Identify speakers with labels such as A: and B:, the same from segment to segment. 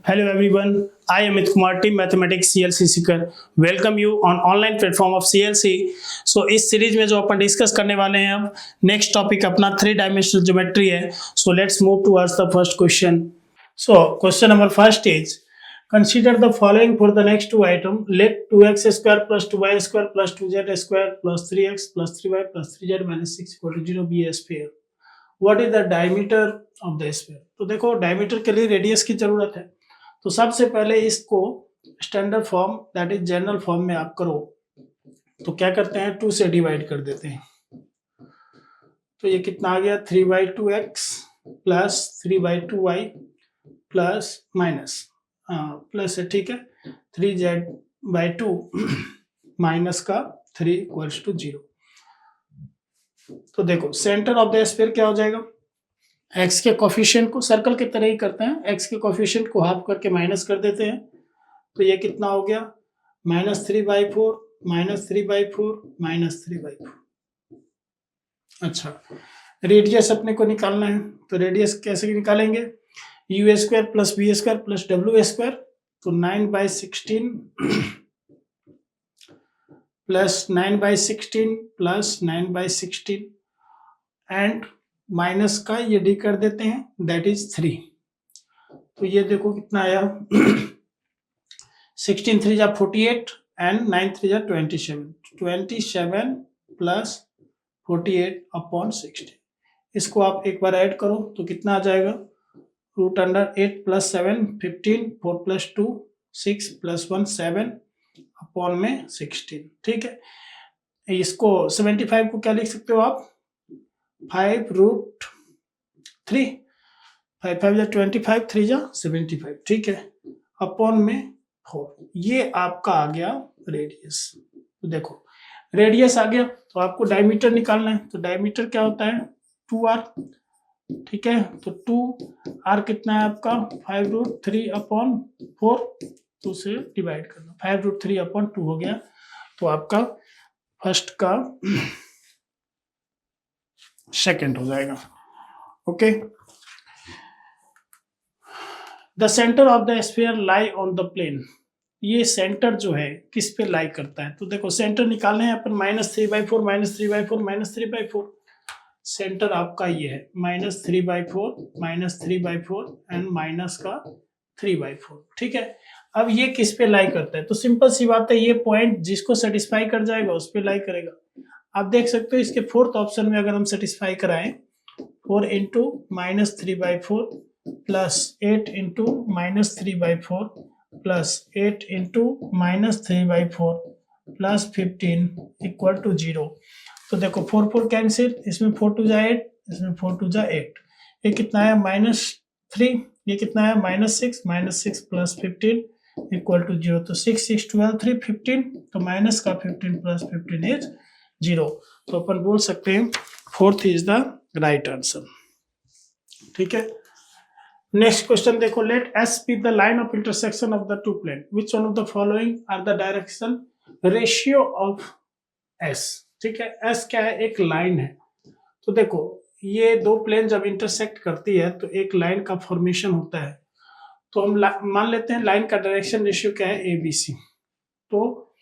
A: Hello everyone, I am Amit Kumar, Team Mathematics CLC Sikar welcome you on online platform of CLC। सो इस series में जो अपन discuss करने वाले हैं अब नेक्स्ट टॉपिक अपना 3 डायमेंशनल ज्योमेट्री है। So let's move towards the first question. So question number first is consider the following for the next two item. Let 2x square plus 2y square plus 2z square plus 3x plus 3y plus 3z minus 6 equal to 0 be a sphere. What is the diameter of the sphere? तो देखो diameter के लिए radius की जरूरत है, तो सबसे पहले इसको standard form that is general form में आप करो। तो क्या करते हैं, 2 से डिवाइड कर देते हैं। तो ये कितना आ गया, 3/2x plus 3/2y plus minus plus है, ठीक है, 3z/2 माइनस का 3 इक्वल्स टू 0। तो देखो सेंटर ऑफ द स्फीयर क्या हो जाएगा, x के कोफिशिएंट को सर्कल की तरह ही करते हैं, x के कोफिशिएंट को हाफ करके माइनस कर देते हैं। तो ये कितना हो गया, -3/4 -3/4 -3/4। अच्छा, रेडियस अपने को निकालना है, तो रेडियस कैसे निकालेंगे, u² plus v² plus w²। तो 9/16 प्लस 9/16 प्लस 9/16 एंड माइनस का ये डी कर देते हैं, दैट इज 3। तो ये देखो कितना आया, 16 3 जा 48 एंड 9 3 जा 27 प्लस 48 अपॉन 60। इसको आप एक बार ऐड करो तो कितना आ जाएगा, √8 प्लस 7 15 4 प्लस 2 6 प्लस 1 7 अपॉन में 16। ठीक है, इसको 75 को क्या लिख सकते हो आप, 5√3, 5 5 जा 25 3 जा 75, ठीक है, अपॉन में 4। ये आपका आ गया रेडियस। तो देखो रेडियस आ गया, तो आपको डायमीटर निकालना है। तो डायमीटर क्या होता है, 2r, ठीक है। तो 2r कितना है आपका, 5√3/4, 2 से डिवाइड करना, 5√3/2 हो गया। तो आपका फर्स्ट का सेकंड हो जाएगा। Okay, the centre of the sphere lie on the plane. ये सेंटर जो है किस पे लाई करता है, तो देखो सेंटर निकालने हैं अपन, -3/4 -3/4 -3/4। सेंटर आपका ये है -3/4 -3/4 एंड माइनस का 3/4, ठीक है। अब ये किस पे लाई करता है, तो सिंपल सी बात है, ये पॉइंट जिसको सेटिस्फाई कर जाएगा उस पे लाई करेगा। आप देख सकते हो इसके फोर्थ ऑप्शन में अगर हम सेटिस्फाई कराएं, 4 into -3/4 plus 8 into -3/4 plus 8 into -3/4 plus 15 equal to 0। तो देखो 4 4 कैंसिल, इसमें 4 2 जा 8, इसमें 4 2 जा 8। ये कितना है, -3, ये कितना है, -6 प्लस 15 इक्वल टू 0। तो 6 6 12 3 15, तो माइनस का 15 प्लस 15 इज 0। तो अपन बोल सकते हैं fourth is the right answer, ठीक है। नेक्स्ट क्वेश्चन देखो, late S be the line of intersection of the two plane. Which one of the following are the direction ratio of S? ठीक है, S क्या है, एक लाइन है। तो देखो ये दो प्लेन जब इंटरसेक्ट करती है तो एक लाइन का फॉर्मेशन होता है। तो हम मान लेते हैं लाइन का डायरेक्शन रेशियो क्या है, ABC। तो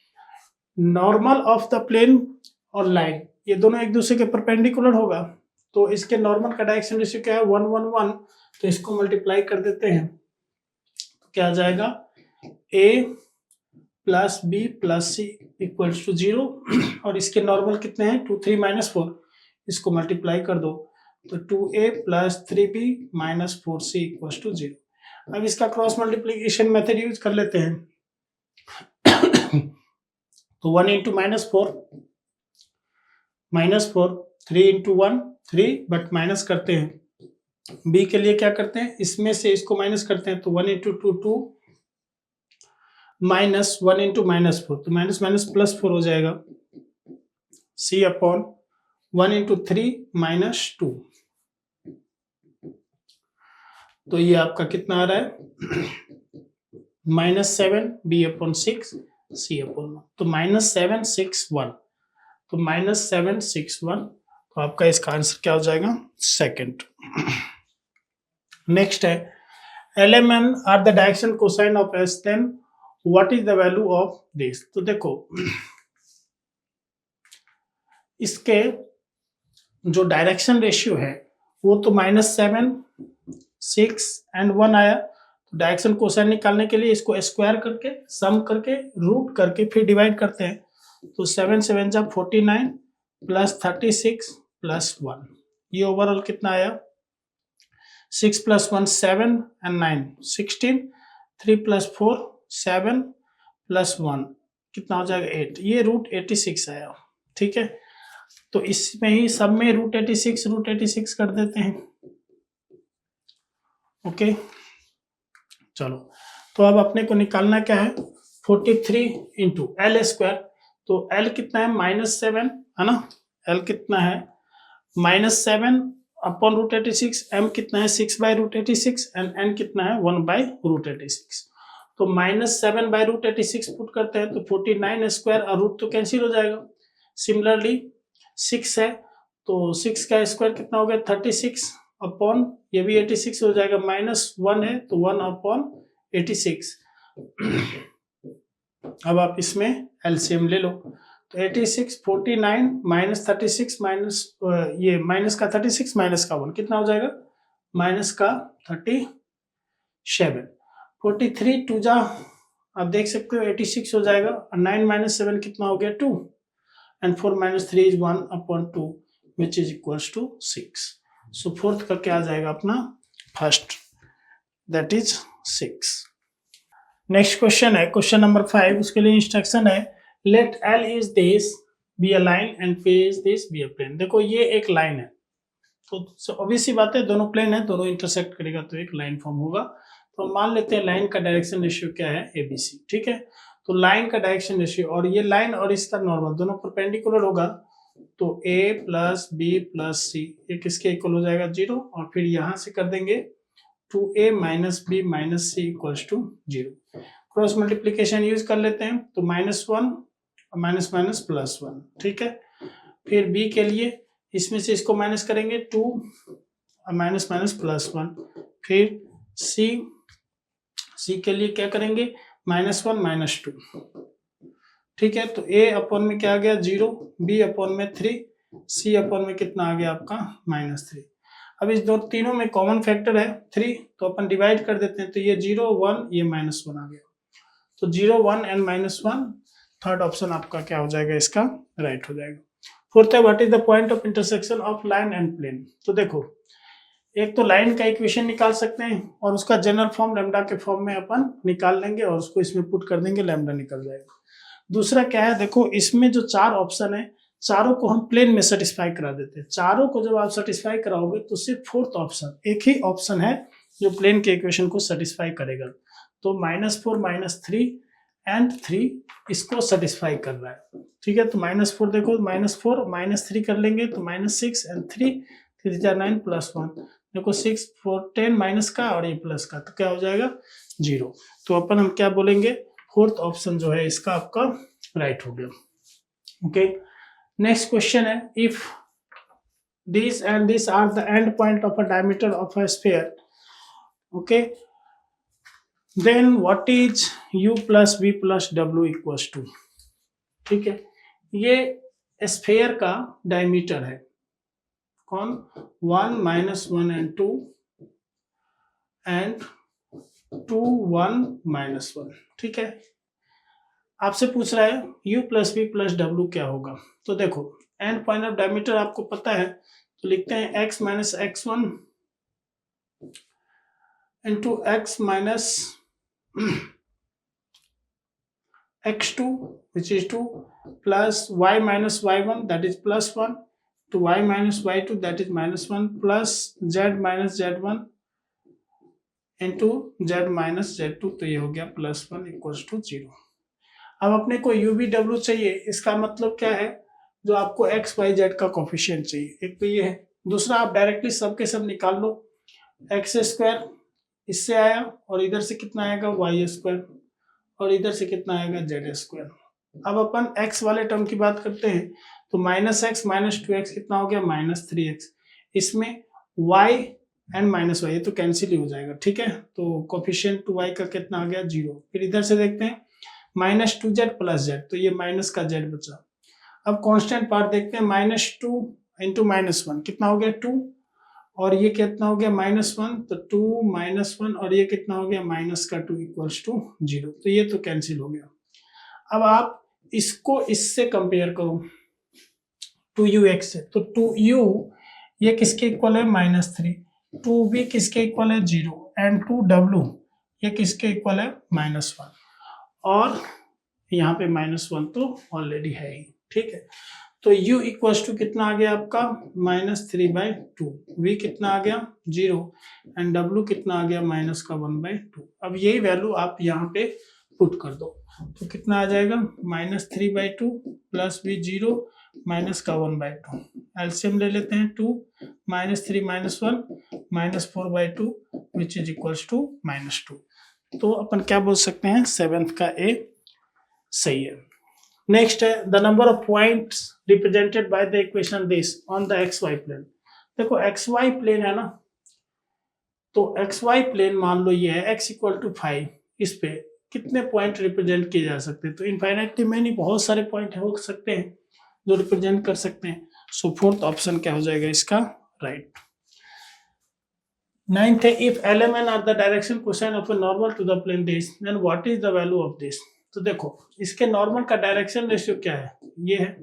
A: नॉर्मल ऑफ द प्लेन और लाइन ये दोनों एक दूसरे के परपेंडिकुलर होगा, तो इसके नॉर्मल का डायरेक्शन रेशियो क्या है, 1 1 1। तो इसको मल्टीप्लाई कर देते हैं, तो क्या आ जाएगा, A plus B plus C equals to 0। और इसके नॉर्मल कितने हैं, 2 3 -4, इसको मल्टीप्लाई कर दो, तो 2A plus 3B minus 4C equals to 0। अब इसका क्रॉस मल्टीप्लीकेशन मेथड यूज कर लेते हैं। तो 1 इंटू -4 -4, 3 इंटू 1 3, बट माइनस करते हैं। B के लिए क्या करते हैं, इसमें से इसको माइनस करते हैं, तो 1 इंटू 2 2 माइनस 1 इंटू -4, तो माइनस माइनस प्लस 4 हो जाएगा, C अपॉन 1 इंटू 3 -2। तो ये आपका कितना आ रहा है, -7 B अपॉन 6 C अपॉन 1। तो -761, तो -761। तो आपका इसका आंसर क्या हो जाएगा, सेकंड। नेक्स्ट है LMN are the direction cosine of S, then what is the value of this. तो देखो इसके जो डायरेक्शन रेशियो है वो तो -7, 6 एंड 1 आया। तो डायरेक्शन कोसाइन निकालने के लिए इसको स्क्वायर करके, सम करके, रूट करके फिर डिवाइड करते हैं। तो 7 7 जा 49 प्लस 36 प्लस 1, ये ओवरऑल कितना आया 6 + 1 7 एंड 9 16, 3 + 4 7 + 1 कितना हो जाएगा 8, ये √86 आया। ठीक है, तो इसमें ही सब में √86 कर देते हैं। ओके, चलो तो अब अपने को निकालना क्या है 43 × L²। तो L कितना है -7 है ना, L कितना है -7 अपॉन √86, M कितना है 6/√86 एंड N कितना है 1/√86। तो -7/√86 पुट करते हैं तो 49² और रूट तो कैंसिल हो जाएगा। सिमिलरली 6 है तो 6 का स्क्वायर कितना हो गया 36 अपॉन, ये भी 86 हो जाएगा, -1 है तो 1/86। अब आप इसमें एलसीएम ले लो तो 86 49 -36 माइनस ये माइनस का 36 माइनस का 1 कितना हो जाएगा माइनस का 37। 43 2 जा आप देख सकते हो 86 हो जाएगा, 9 - 7 कितना हो गया 2 and 4 - 3 is 1/2 which is equals to 6। So fourth का क्या आ जाएगा अपना first, that is 6। Next question है क्वेश्चन नंबर 5, उसके लिए इंस्ट्रक्शन है let L is this be a line and P is this be a plane. देखो ये एक लाइन है तो ऑब्वियस सी बात है दोनों प्लेन है, दोनों इंटरसेक्ट करेगा तो एक लाइन फॉर्म होगा। तो मान लेते हैं लाइन का डायरेक्शन रेशियो क्या है ABC। ठीक है, तो लाइन का डायरेक्शन रेशियो और ये लाइन और इसका नॉर्मल दोनों परपेंडिकुलर होगा तो A + B + C ये किसके इक्वल हो जाएगा 0 और फिर यहां से कर देंगे 2A - B - C = 0। Cross multiplication use कर लेते हैं तो -1 माइनस +1। ठीक है, फिर B के लिए इसमें से इसको माइनस करेंगे 2 माइनस +1। फिर C के लिए क्या करेंगे -1 - 2। ठीक है, तो A अपॉन में क्या आ गया 0, B अपॉन में 3, C अपॉन में कितना आ गया आपका -3। अब इस दो तीनों में कॉमन फैक्टर है 3 तो अपन डिवाइड कर देते हैं तो ये 0 1 ये -1 आ गया। तो 0 1 एंड -1 थर्ड ऑप्शन आपका क्या हो जाएगा इसका राइट हो जाएगा। फोर्थ है what is the point of intersection of line and plane. तो देखो एक तो लाइन का इक्वेशन निकाल सकते हैं और उसका जनरल फॉर्म लैम्डा के फॉर्म में अपन निकाल लेंगे और उसको इसमें पुट कर देंगे, लैम्डा निकल जाएगा। दूसरा क्या है देखो इसमें जो 4 ऑप्शन है चारों को हम प्लेन में सेटिस्फाई करा देते हैं। चारों को जब आप सेटिस्फाई कराओगे तो सिर्फ फोर्थ ऑप्शन एक ही ऑप्शन है जो प्लेन के इक्वेशन को सेटिस्फाई करेगा। तो -4 - 3 एंड 3 इसको सेटिस्फाई कर रहा है। ठीक है, तो -4 देखो -4 - 3 कर लेंगे तो -6 एंड 3 3 4 9 +1 देखो 6 4 10 माइनस का और ये प्लस का तो क्या हो जाएगा 0। तो अपन हम क्या बोलेंगे फोर्थ ऑप्शन जो है इसका आपका राइट हो गया। ओके, नेक्स्ट क्वेश्चन है if this and this are the end point of a diameter of a sphere, okay, then what is U + V + W = 2। ठीक है, ये स्फीयर का डायमीटर है कौन 1 - 1 एंड 2 एंड 2 1 - 1। ठीक है, आपसे पूछ रहा है U + V + W क्या होगा। तो देखो एंड पॉइंट ऑफ डायमीटर आपको पता है तो लिखते हैं x - x1 into x - x2 which is 2 plus y - y1 that is +1 to y - y2 that is -1 plus z - z1 into z - z2 तो ये हो गया +1 = 0। अब अपने को UVW चाहिए, इसका मतलब क्या है जो आपको x y z का कोफिशिएंट चाहिए, एक तो ये है। दूसरा आप डायरेक्टली सब के सब निकाल लो, x² इससे आया और इधर से कितना आएगा y² और इधर से कितना आएगा z²। अब अपन x वाले टर्म की बात करते हैं तो -x - 2x कितना हो गया -3x। इसमें y एंड माइनस वाई, ये तो कैंसिल ही हो जाएगा, ठीक है। तो कोफिशिएंट 2y का कितना आ गया 0। फिर इधर से देखते हैं -2z प्लस z, तो ये माइनस का z बचा। अब कांस्टेंट पार्ट देखते हैं, -2 इंटू -1 कितना हो गया 2, और ये कितना हो गया -1, तो 2 -1, और ये कितना हो गया -2 इक्वल्स टू 0, तो ये तो कैंसिल हो गया। अब आप इसको इससे कंपेयर करो 2u(x) से, तो 2u ये किसके इक्वल है -3, 2v किसके इक्वल है 0, एंड 2w ये किसके इक्वल है -1, और यहाँ पे -1 तो ऑलरेडी है ही, ठीक है। तो u इक्वल्स टू कितना आ गया आपका -3/2, v कितना आ गया 0, एंड w कितना आ गया -1/2। अब यही वैल्यू आप यहाँ पे पुट कर दो, तो कितना आ जाएगा -3/2 प्लस v 0 -1/2। एलसीएम ले लेते हैं 2 -3 -1 -4/2 विच इज इक्वल्स टू -2। तो अपन क्या बोल सकते हैं, 7th का ए सही है। नेक्स्ट है the number of points represented by the equation this on the x y plane. देखो एक्स वाई प्लेन है ना, तो एक्स वाई प्लेन मान लो ये है x इक्वल टू 5, इस पे कितने पॉइंट रिप्रेजेंट किए जा सकते हैं, तो इनफाइनाइटली मैनी बहुत सारे पॉइंट हो सकते हैं जो रिप्रेजेंट कर सकते हैं। सो फोर्थ ऑप्शन क्या हो जाएगा इसका राइट। 9th है if LMN are the direction cosine of a normal to the plane this then what is the value of this. तो देखो इसके नॉर्मल का डायरेक्शन रेशियो क्या है, ये है,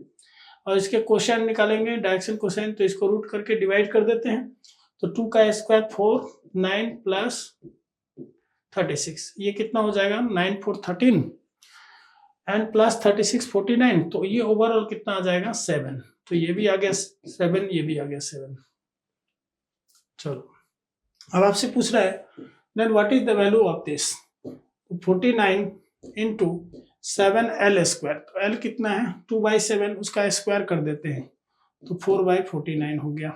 A: और इसके कोसाइन निकालेंगे डायरेक्शन कोसाइन, तो इसको रूट करके डिवाइड कर देते हैं, तो 2 का स्क्वायर 4 9 प्लस 36, ये कितना हो जाएगा 9 4 13 एंड प्लस 36 49, तो ये ओवरऑल कितना आ जाएगा 7, तो ये भी आ गया 7, ये भी आ गया 7। चलो अब आपसे पूछ रहा है then what is the value of this, 49 into 7l², तो l कितना है 2/7, उसका स्क्वायर कर देते हैं, तो 4/49 हो गया,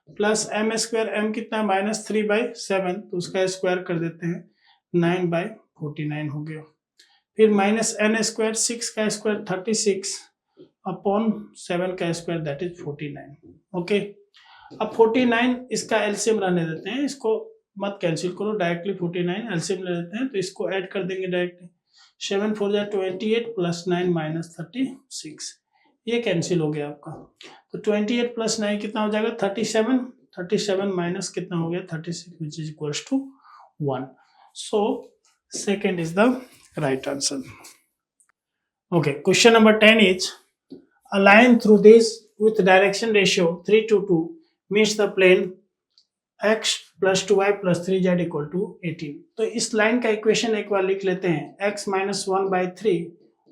A: प्लस m², m कितना है -3/7, तो उसका स्क्वायर कर देते हैं 9/49 हो गया, फिर -n², 6 का स्क्वायर 36 अपॉन 7 का स्क्वायर दैट इज 49। ओके, अब 49 इसका एलसीएम रहने देते हैं, इसको मत कैंसिल करो, डायरेक्टली 49 एलसीएम ले लेते हैं, तो इसको ऐड कर देंगे डायरेक्टली, 7 4 जा 28 प्लस 9 -36, ये कैंसिल हो गया आपका, तो 28 प्लस 9 कितना हो जाएगा 37 माइनस कितना हो गया 36 which is equals to 1। So second is द right answer. Okay, question number 10 is a line through this with direction ratio 3:2 meets the plane x plus 2y plus 3z equal to 18। तो इस line का equation एक बार लिख लेते हैं, x minus 1/3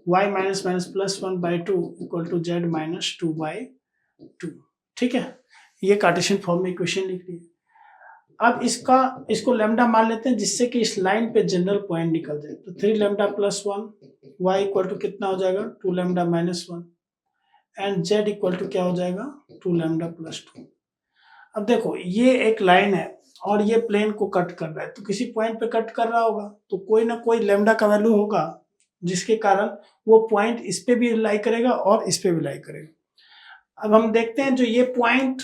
A: y minus plus 1/2 equal to z minus 2/2, ठीक है, ये कार्टेशियन फॉर्म में इक्वेशन लिख ली है। अब इसको लैम्डा मान लेते हैं जिससे कि इस लाइन पे जनरल पॉइंट निकल जाए, तो 3 lambda plus 1 y equal to कितना हो जाएगा 2 lambda minus 1 and z equal to क्या हो जाएगा 2 लैम्डा प्लस 2। अब देखो ये एक लाइन है और ये प्लेन को कट कर रहा है, तो किसी पॉइंट पे कट कर रहा होगा, तो कोई ना कोई लैम्डा का वैल्यू होगा जिसके कारण वो पॉइंट इस पे भी लाई करेगा और इस पे भी लाई करेगा। अब हम देखते हैं जो ये पॉइंट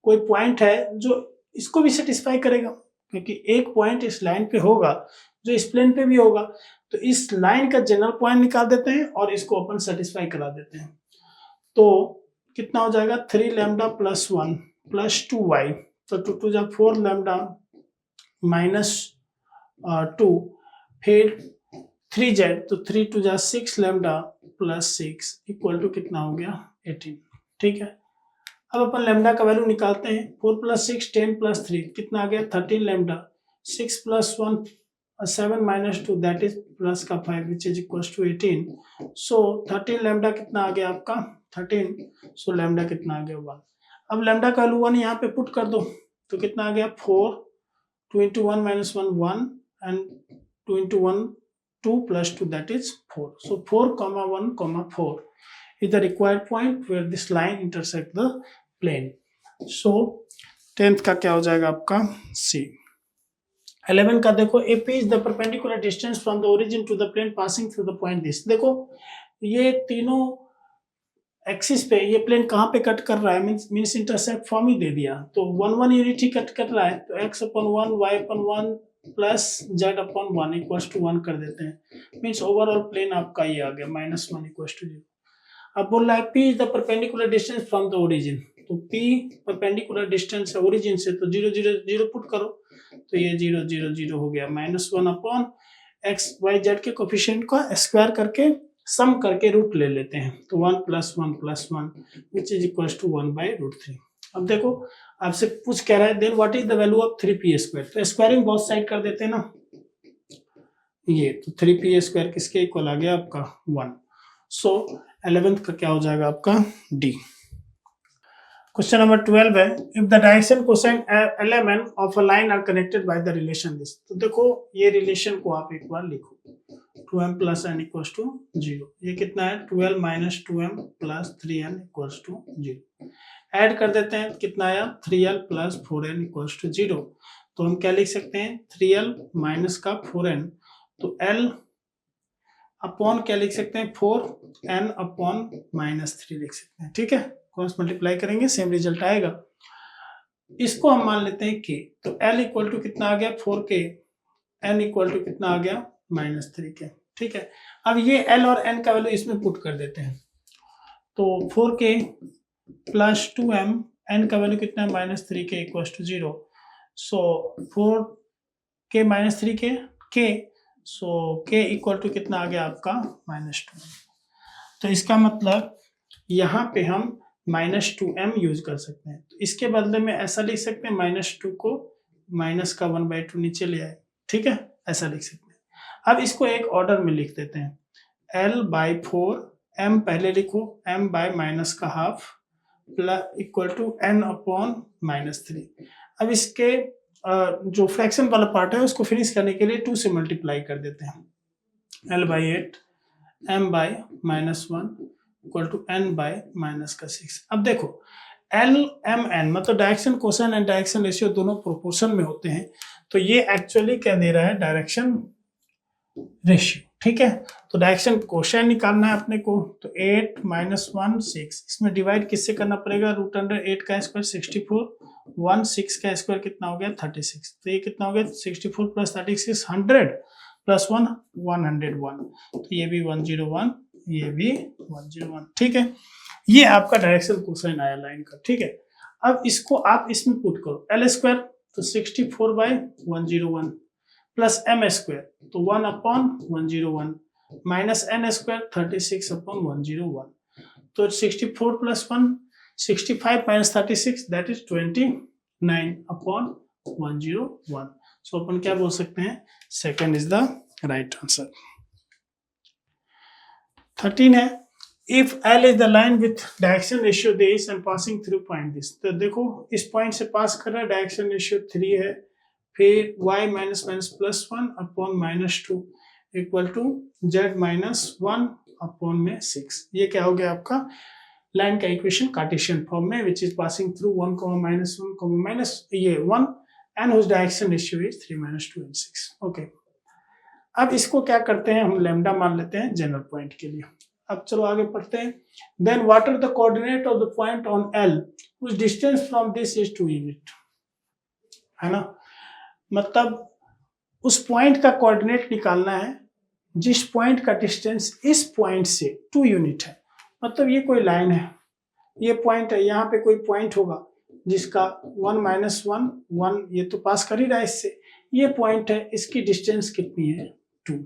A: कोई पॉइंट है जो इसको भी सेटिस्फाई करेगा, क्योंकि एक पॉइंट इस लाइन पे होगा जो इस प्लेन पे भी होगा, तो इस लाइन का जनरल पॉइंट निकाल देते हैं और इसको अपन सेटिस्फाई करा देते हैं, तो कितना हो जाएगा 3 लैम्डा प्लस 1 प्लस 2y, तो 2 2 जा 4 लैम्डा माइनस 2, फिर 3z, तो 3 2 जा 6 लैम्डा प्लस 6 इक्वल टू कितना हो गया 18, ठीक है। अब अपन लैम्डा का वैल्यू निकालते हैं, 4 प्लस 6 10 प्लस 3 कितना आ गया 13 lambda, 6 plus 1 7 minus 2 that is plus का 5 which is equals to 18। So 13 lambda कितना आ गया आपका 13, सो लैम्डा कितना आ गया 1। अब लैम्डा का वैल्यू 1 यहाँ पे पुट कर दो, तो कितना आ गया 4, 2 into 1 minus 1 1 and 2 into 1 2 plus 2 that is 4। So 4,1,4 is the required point where this line intersect the plane. So 10th का क्या हो जाएगा आपका C। 11 का देखो AP is the perpendicular distance from the origin to the plane passing through the point this। देखो ये तीनों एक्सिस पे ये प्लेन कहाँ पे कट कर रहा है, मीन्स इंटरसेप्ट फॉर्म ही दे दिया, तो 1 यूनिट ही कट कर रहा है, तो x/1 y/1 plus z/1 equals to 1 कर देते हैं, मीन्स ओवरऑल प्लेन आपका ये आ गया -1 इक्वल्स टू 0। अब बोल रहा है p is the perpendicular distance from the origin, तो p परपेंडिकुलर डिस्टेंस है ओरिजिन से, तो 0 0 0 पुट करो, तो ये 0 0 0 हो गया, -1 अपॉन x y z के कोफिशिएंट का स्क्वायर करके सम करके रूट ले लेते हैं, तो 1 + 1 + 1 विच इज इक्वल्स टू 1/√3। अब देखो आपसे पूछ कह रहा है then what is the value of 3p², तो स्क्वायरिंग बोथ साइड कर देते हैं ना, ये तो 3p² किसके इक्वल आ गया आपका 1। सो 11th का क्या हो जाएगा आपका डी। क्वेश्चन नंबर 12 है, if the direction cosine LMN of a line are connected by the relation this, तो देखो ये रिलेशन को आप एक बार लिखो, 2m + n = 0, ये कितना है 12 - 2m + 3n = 0, ऐड कर देते हैं, कितना आया 3l + 4n = 0, तो हम क्या लिख सकते हैं 3l माइनस का 4n, तो l अपॉन क्या लिख सकते हैं 4n अपॉन -3 लिख सकते हैं, ठीक है, क्रॉस मल्टीप्लाई करेंगे सेम रिजल्ट आएगा। इसको हम मान लेते हैं k, तो l इक्वल टू कितना आ गया 4k, n इक्वल टू कितना आ गया -3k, ठीक है। अब ये l और n का वैल्यू इसमें पुट कर देते हैं, तो 4k + 2m, n का वैल्यू कितना है -3k = 0, so 4k - 3k k, so k equal to कितना आ गया आपका -2, तो इसका मतलब यहाँ पे हम -2m यूज कर सकते हैं, तो इसके बदले में ऐसा लिख सकते हैं -2 को माइनस का 1/2 नीचे ले आए, ठीक है, ऐसा लिख सकते हैं। अब इसको एक ऑर्डर में लिख देते हैं, l/4 m पहले लिखो, m/-½ equal to n upon -3। अब इसके जो फ्रैक्शन वाला पार्ट है उसको फिनिश करने के लिए 2 से मल्टीप्लाई कर देते हैं, l/8 m/-1 equal to n/-6। अब देखो LMN मतलब direction cosine and direction ratio दोनों प्रोपोर्शन में होते हैं, तो ये एक्चुअली क्या दे रहा है डायरेक्शन रेशियो, ठीक है। तो डायरेक्शन कोसाइन निकालना है अपने को, तो 8 - 1 6, इसमें डिवाइड किससे करना पड़ेगा, √8 का स्क्वायर 64, 1 6 का स्क्वायर कितना हो गया 36, तो ये कितना हो गया 64 + 36 100 + 1 101, तो ये भी 101, ये भी 101, ठीक है। ये आपका डायरेक्शन कोसाइन आया लाइन का, ठीक है। अब इसको आप इसमें पुट करो, l², तो 64/101 प्लस m², तो 1/101 माइनस n² 36/101, तो 64 + 1 65 - 36 दैट इज 29/101, सो अपन क्या बोल सकते हैं, second is the right answer. 13 है, if L is the line with direction ratio this and passing through point this, तो देखो इस पॉइंट से पास कर रहा है, डायरेक्शन रेशियो 3 है, फिर y - +1 upon -2 equal to z - 1 upon में 6, ये क्या हो गया आपका लाइन का इक्वेशन कार्टेशियन फॉर्म में, which is passing through 1, -1 and whose direction ratio is 3 - 2 and 6, okay. अब इसको क्या करते हैं, हम लैम्डा मान लेते हैं जनरल पॉइंट के लिए। अब चलो आगे पढ़ते हैं, then what are the coordinate of the point on L which distance from this is 2 unit, है ना, मतलब उस पॉइंट का कोऑर्डिनेट निकालना है जिस पॉइंट का डिस्टेंस इस पॉइंट से 2 यूनिट है, मतलब ये कोई लाइन है, ये पॉइंट है, यहाँ पे कोई पॉइंट होगा जिसका 1 - 1 ये तो पास कर ही रहा है इससे, ये पॉइंट है, इसकी डिस्टेंस कितनी है 2,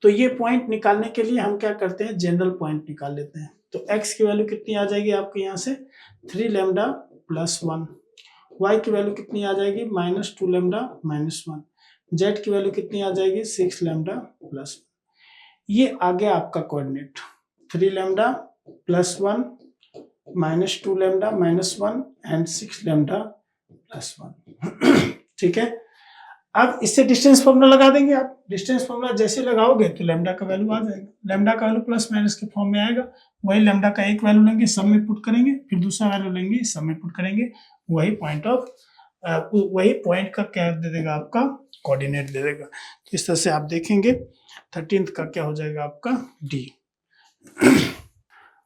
A: तो ये पॉइंट निकालने के लिए हम क्या करते हैं जनरल पॉइंट निकाल लेते हैं, तो x की वैल्यू कितनी आ जाएगी आपके यहाँ से 3λ + 1, y की वैल्यू कितनी आ जाएगी -2λ - 1, z की वैल्यू कितनी आ जाएगी 6λ + 1, ये आ गया आपका कोऑर्डिनेट 3λ + 1 -2λ - 1 एंड 6λ + 1 ठीक है। अब इससे डिस्टेंस फॉर्मूला लगा देंगे आप, डिस्टेंस फॉर्मूला जैसे लगाओगे तो लैम्डा का वैल्यू आ जाएगा, लैम्डा का वैल्यू प्लस माइनस के फॉर्म में आएगा, वही लैम्डा का एक वैल्यू लेंगे सब में पुट करेंगे, फिर दूसरा वैल्यू लेंगे सब में पुट करेंगे, वही पॉइंट का क्या दे देगा आपका कोऑर्डिनेट दे देगा। तो इस तरह से आप देखेंगे 13th का क्या हो जाएगा आपका डी।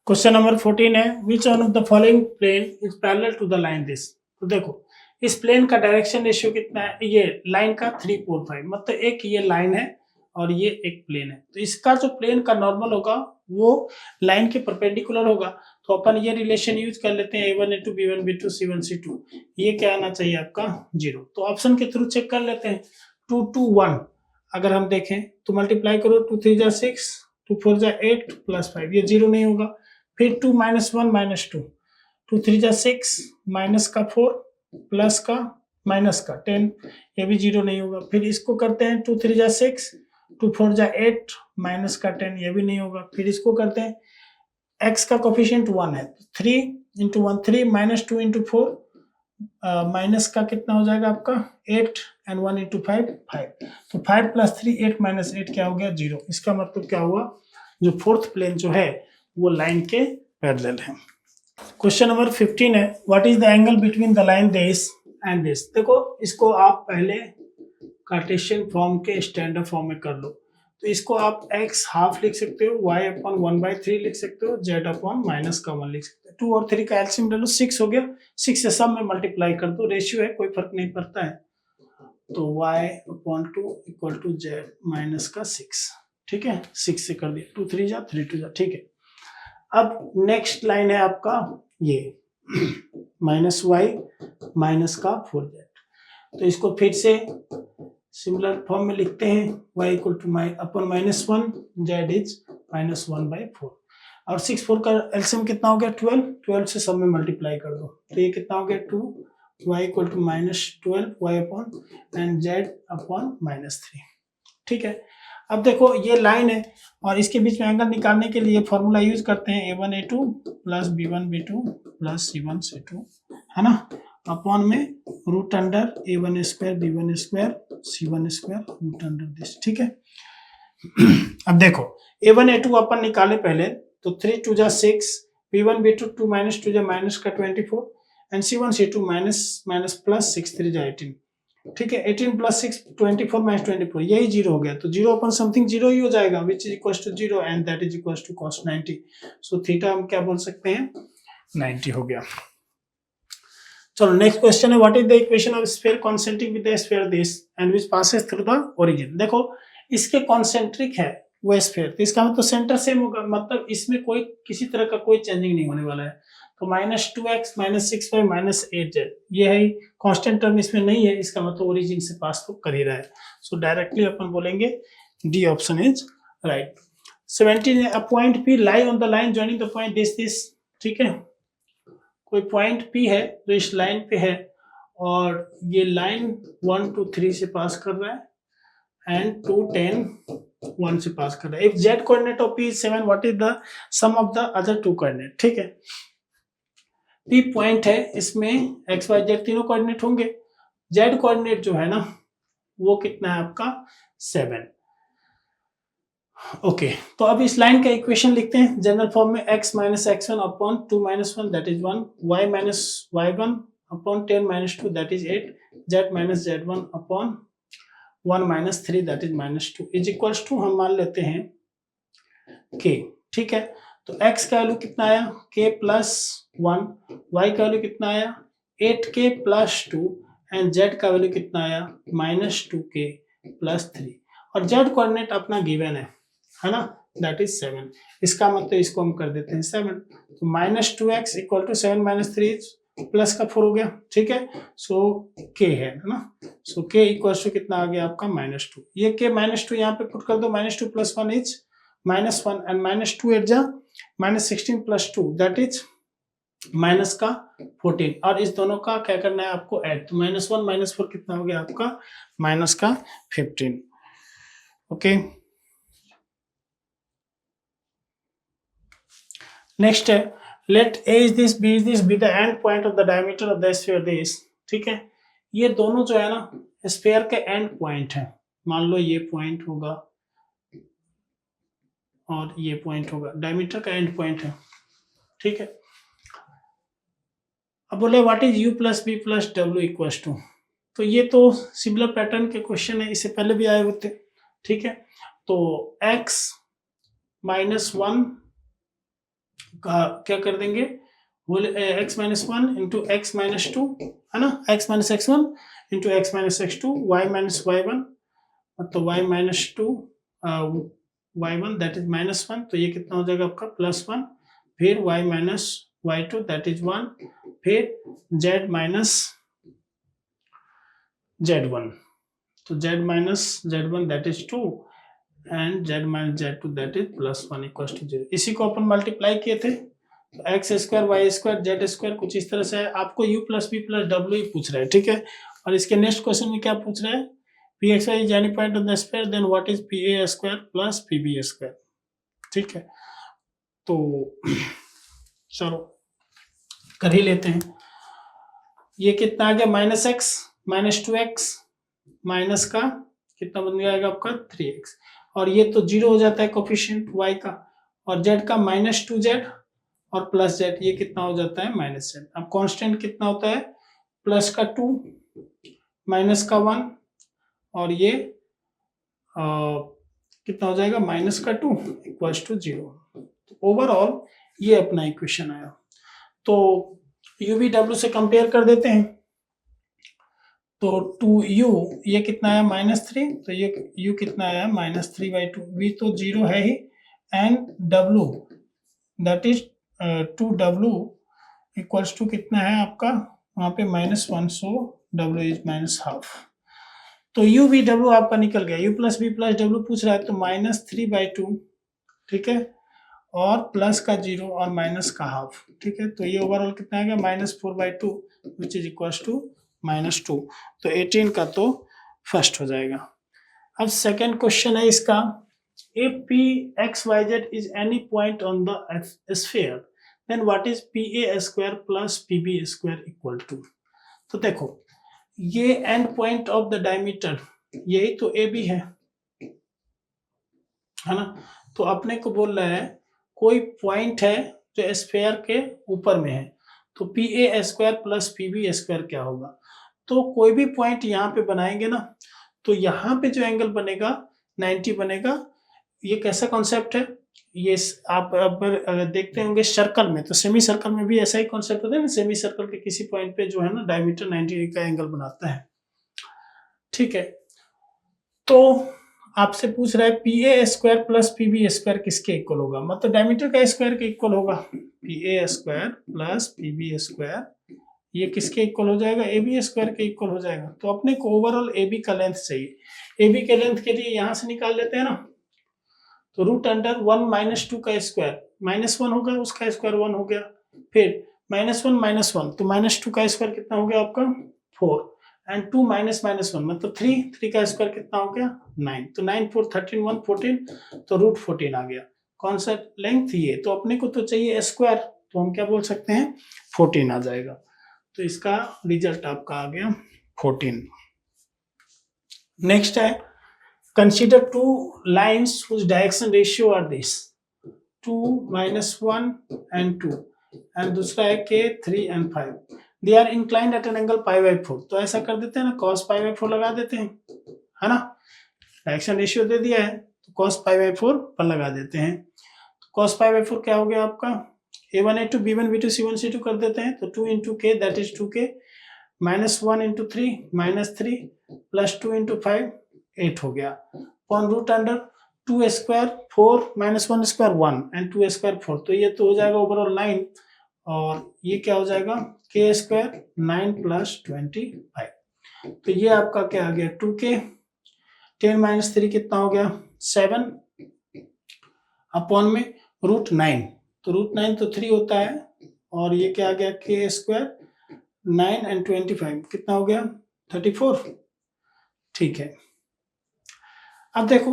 A: क्वेश्चन नंबर 14 है which one of the following plane is parallel to the line this. तो देखो इस प्लेन का डायरेक्शन रेशियो कितना है, ये लाइन का 3/4 मतलब एक ये लाइन है और ये एक प्लेन है, तो इसका जो प्लेन का नॉर्मल होगा वो लाइन के परपेंडिकुलर होगा। तो अपन ये रिलेशन यूज कर लेते हैं a1 a2 b1 b2 c1 c2, ये क्या आना चाहिए आपका 0। तो ऑप्शन के थ्रू चेक कर लेते हैं। 2 2 1 अगर हम देखें तो मल्टीप्लाई करो, 2 3 जा 6, 2 4 जा 8 प्लस 5, ये 0 नहीं होगा। फिर 2 -1 -2, 2 3 जा 6 माइनस का 4 प्लस का माइनस का 10, ये भी 0 नहीं होगा। फिर इसको करते हैं 2 3 जा 6, 2 4 जा 8 माइनस का 10, ये भी नहीं होगा। फिर इसको करते हैं, x का कोफिशिएंट 1 है, 3 इंटू 1 3 माइनस 2 इंटू 4 माइनस का कितना हो जाएगा आपका 8 एंड 1 इंटू 5 5, तो 5 + 3 8 - 8 क्या हो गया 0। इसका मतलब क्या हुआ, जो फोर्थ प्लेन जो है वो लाइन के पैरेलल है। क्वेश्चन नंबर 15 है what is the angle between the line this and this. देखो इसको आप पहले कार्टेशियन फॉर्म के स्टैंडर्ड फॉर्म में कर लो, तो इसको आप x हाफ लिख सकते हो, y/1/3 लिख सकते हो, z/-1 लिख सकते हो। 2 और 3 का एलसीएम ले लो, 6 हो गया, 6 से सब में मल्टीप्लाई कर दो, रेशियो है कोई फर्क नहीं पड़ता है। तो y/2 = z-6, ठीक है, 6 से कर दिया, 2 3 जा 3 2 जा, ठीक है। अब नेक्स्ट लाइन है आपका ये -y का 4z, तो इसको फिर से सिमिलर फॉर्म में लिखते हैं, y = -1 z इज -1/4, और 6 4 का एलसीएम कितना हो गया 12, 12 से सब में मल्टीप्लाई कर दो, तो ये कितना हो गया 2, y = -12 y एंड z/-3, ठीक है। अब देखो ये लाइन है और इसके बीच में एंगल निकालने के लिए फॉर्मूला यूज करते हैं a1 a2 + b1 b2 + c1 c2, है ना, अपॉन में √a1² b1² c1² √, दिस, ठीक है। अब देखो a1 a2 अपन निकाले पहले, तो 3 2 जा 6, b1 b2 2 - 2 जा -24 एंड c1 c2 -+6 3 जा 18, ठीक है। 18 + 6 24 - 24, यही 0 हो गया, तो 0/समथिंग 0 ही हो जाएगा, which is equal to 0 and that is equal to cos 90। So theta हम क्या बोल सकते हैं 90 हो गया। चलो नेक्स्ट क्वेश्चन है what is the equation of sphere concentric with the sphere this and which passes through the origin. देखो इसके कॉन्सेंट्रिक है वो स्फीयर, तो इसका मतलब सेंटर सेम होगा, मतलब इसमें कोई किसी तरह का कोई चेंजिंग नहीं होने वाला है। तो -2x -6y -8z, ये है कांस्टेंट टर्म इसमें नहीं है, इसका मतलब ओरिजिन से पास तो कर ही रहा है। सो डायरेक्टली अपन बोलेंगे डी ऑप्शन इज राइट। 17 है, a point P lie on the line joining the point this, ठीक है। कोई पॉइंट P है जो इस लाइन पे है और ये लाइन 1 2 3 से पास कर रहा है एंड 2 10 1 से पास कर रहा है। If z coordinate of P is 7 what is the sum of the other 2 coordinate, ठीक है। P पॉइंट है, इसमें x y z तीनों कोऑर्डिनेट होंगे, z कोऑर्डिनेट जो है ना वो कितना है आपका 7। ओके, तो अब इस लाइन का इक्वेशन लिखते हैं जनरल फॉर्म में, x - x1 upon 2 - 1 that is 1, y - y1 upon 10 - 2 that is 8, z - z1 upon 1 - 3 that is -2 is equals to हम मान लेते हैं k, ठीक है। तो x का वैल्यू कितना आया k + 1, y का वैल्यू कितना आया 8k + 2 एंड z का वैल्यू कितना आया -2k + 3, और z कोऑर्डिनेट अपना गिवन है ना, दैट इज 7। इसका मतलब इसको हम कर देते हैं 7, तो -2x = 7 - 3 प्लस का 4 हो गया, ठीक है। सो k है ना, सो k = कितना आ गया आपका -2, ये k -2 यहाँ पे पुट कर दो, -2 + 1 इज -1 एंड -2 8 जा -16 + 2 दैट इज -14, और इस दोनों का क्या करना है आपको ऐड, तो -1 - 4 कितना हो गया आपका -15। ओके, नेक्स्ट है late a is this b is this be the end point of the diameter of the sphere this, ठीक है। ये दोनों जो है ना स्फीयर के एंड पॉइंट है, मान लो ये पॉइंट होगा और ये पॉइंट होगा, डायमीटर का एंड पॉइंट है, ठीक है। अब बोले what is u + b + w = to, तो ये तो सिमिलर पैटर्न के क्वेश्चन है, इससे पहले भी आए होते, ठीक है। तो x - 1 क्या कर देंगे, whole x minus one into x minus two, है ना, x minus x one into x minus x two, y minus y one, मतलब y minus two y one that is minus one, तो ये कितना हो जाएगा आपका प्लस वन, फिर y minus y two that is one, फिर z minus z1, तो z minus z1 that is two and z minus z2 that is plus one equal to zero. इसी को अपन मल्टीप्लाई किए थे, तो x square y square z square कुछ इस तरह से है। आपको u प्लस बी प्लस डब्ल्यू ही पूछ रहा है, ठीक है। और इसके नेक्स्ट क्वेश्चन में क्या पूछ रहा है, P x y is any point on the sphere then what is P A square plus P B square, ठीक है। तो चलो कर ही लेते हैं। ये कितना आ गया, minus x minus to x minus का कितना बन जाएगा आपका 3x, और ये तो जीरो हो जाता है कोफिशिएंट y का, और z का माइनस टू जेड और प्लस जेड, ये कितना हो जाता है माइनस जेड। अब कांस्टेंट कितना होता है, प्लस का 2 माइनस का 1 और ये कितना हो जाएगा माइनस का 2 इक्वल्स टू 0। तो ओवरऑल ये अपना इक्वेशन आया। तो u v w से कंपेयर कर देते हैं, तो 2u ये कितना आया -3, तो ये u कितना आया -3/2, v तो 0 है ही, and w that is 2w equals to कितना है आपका वहां पे -1, सो w इज -हाफ। तो u v w आपका निकल गया, u plus v plus w पूछ रहा है तो -3/2, ठीक है, और प्लस का 0 और माइनस का हाफ, ठीक है। तो ये ओवरऑल कितना आएगा -4/2 विच इज इक्वल्स टू -2, तो 18 का तो फर्स्ट हो जाएगा। अब सेकंड क्वेश्चन है इसका, if p x y z is any point on the sphere then what is pa square plus pb square equal to। तो देखो ये and point of the diameter यही तो ए बी है ना, तो अपने को बोल रहा है कोई पॉइंट है जो स्फीयर के ऊपर में है, तो P A square plus P B square क्या होगा। तो कोई भी पॉइंट यहाँ पे बनाएंगे ना, तो यहाँ पे जो एंगल बनेगा 90 बनेगा। ये कैसा कॉन्सेप्ट है, ये आप अगर देखते होंगे सर्कल में, तो सेमी सर्कल में भी ऐसा ही कॉन्सेप्ट होता है ना, सेमी सर्कल के किसी पॉइंट पे जो है ना डायमीटर 90 का एंगल बनाता है, ठीक है। तो आपसे पूछ रहा है P A square plus P B square किसके इक्वल होगा, मतलब डायमीटर का स्क्वायर के इक्वल होगा। P A square plus P B square ये किसके इक्वल हो जाएगा, ए बी स्क्वायर के इक्वल हो जाएगा। तो अपने को ओवरऑल ए बी का लेंथ चाहिए, ए बी के लेंथ के लिए यहां से निकाल लेते हैं ना, तो रूट अंडर 1 - 2 का स्क्वायर -1 होगा, उसका स्क्वायर 1 हो गया, फिर -1 - 1 तो -2 का स्क्वायर कितना हो गया आपका 4, एंड 2 - -1 मतलब 3 का स्क्वायर कितना हो गया 9, तो 9 4 13 1 14, तो रूट 14 आ गया। कौन सा लेंथ ये, तो अपने को तो चाहिए स्क्वायर, तो हम क्या बोल सकते हैं 14 आ जाएगा। तो इसका रिजल्ट आपका आ गया 14। नेक्स्ट है, consider two lines whose direction ratio are this 2 - 1 and 2, and दूसरा है k 3 and 5, they are inclined at an angle π/4। तो ऐसा कर देते हैं ना, cos π/4 लगा देते हैं, है ना, डायरेक्शन रेशियो दे दिया है तो cos π/4 पर लगा देते हैं। तो cos π/4 क्या हो गया आपका a1 a2 b1 b2 c1 c2 कर देते हैं, तो 2 × k that is 2k, -1 × 3 -3 plus 2 × 5 8 हो गया, upon root under 2 square 4 -1 square 1 and 2 square 4, तो ये तो हो जाएगा ओवरऑल 9, और ये क्या हो जाएगा k स्क्वायर 9 + 25, तो ये आपका क्या आ गया 2k, 10 - 3 कितना हो गया 7, अपॉन में रूट 9, तो रूट 9 तो 3 होता है, और ये क्या आ गया k स्क्वायर 9 एंड 25 कितना हो गया 34, ठीक है। अब देखो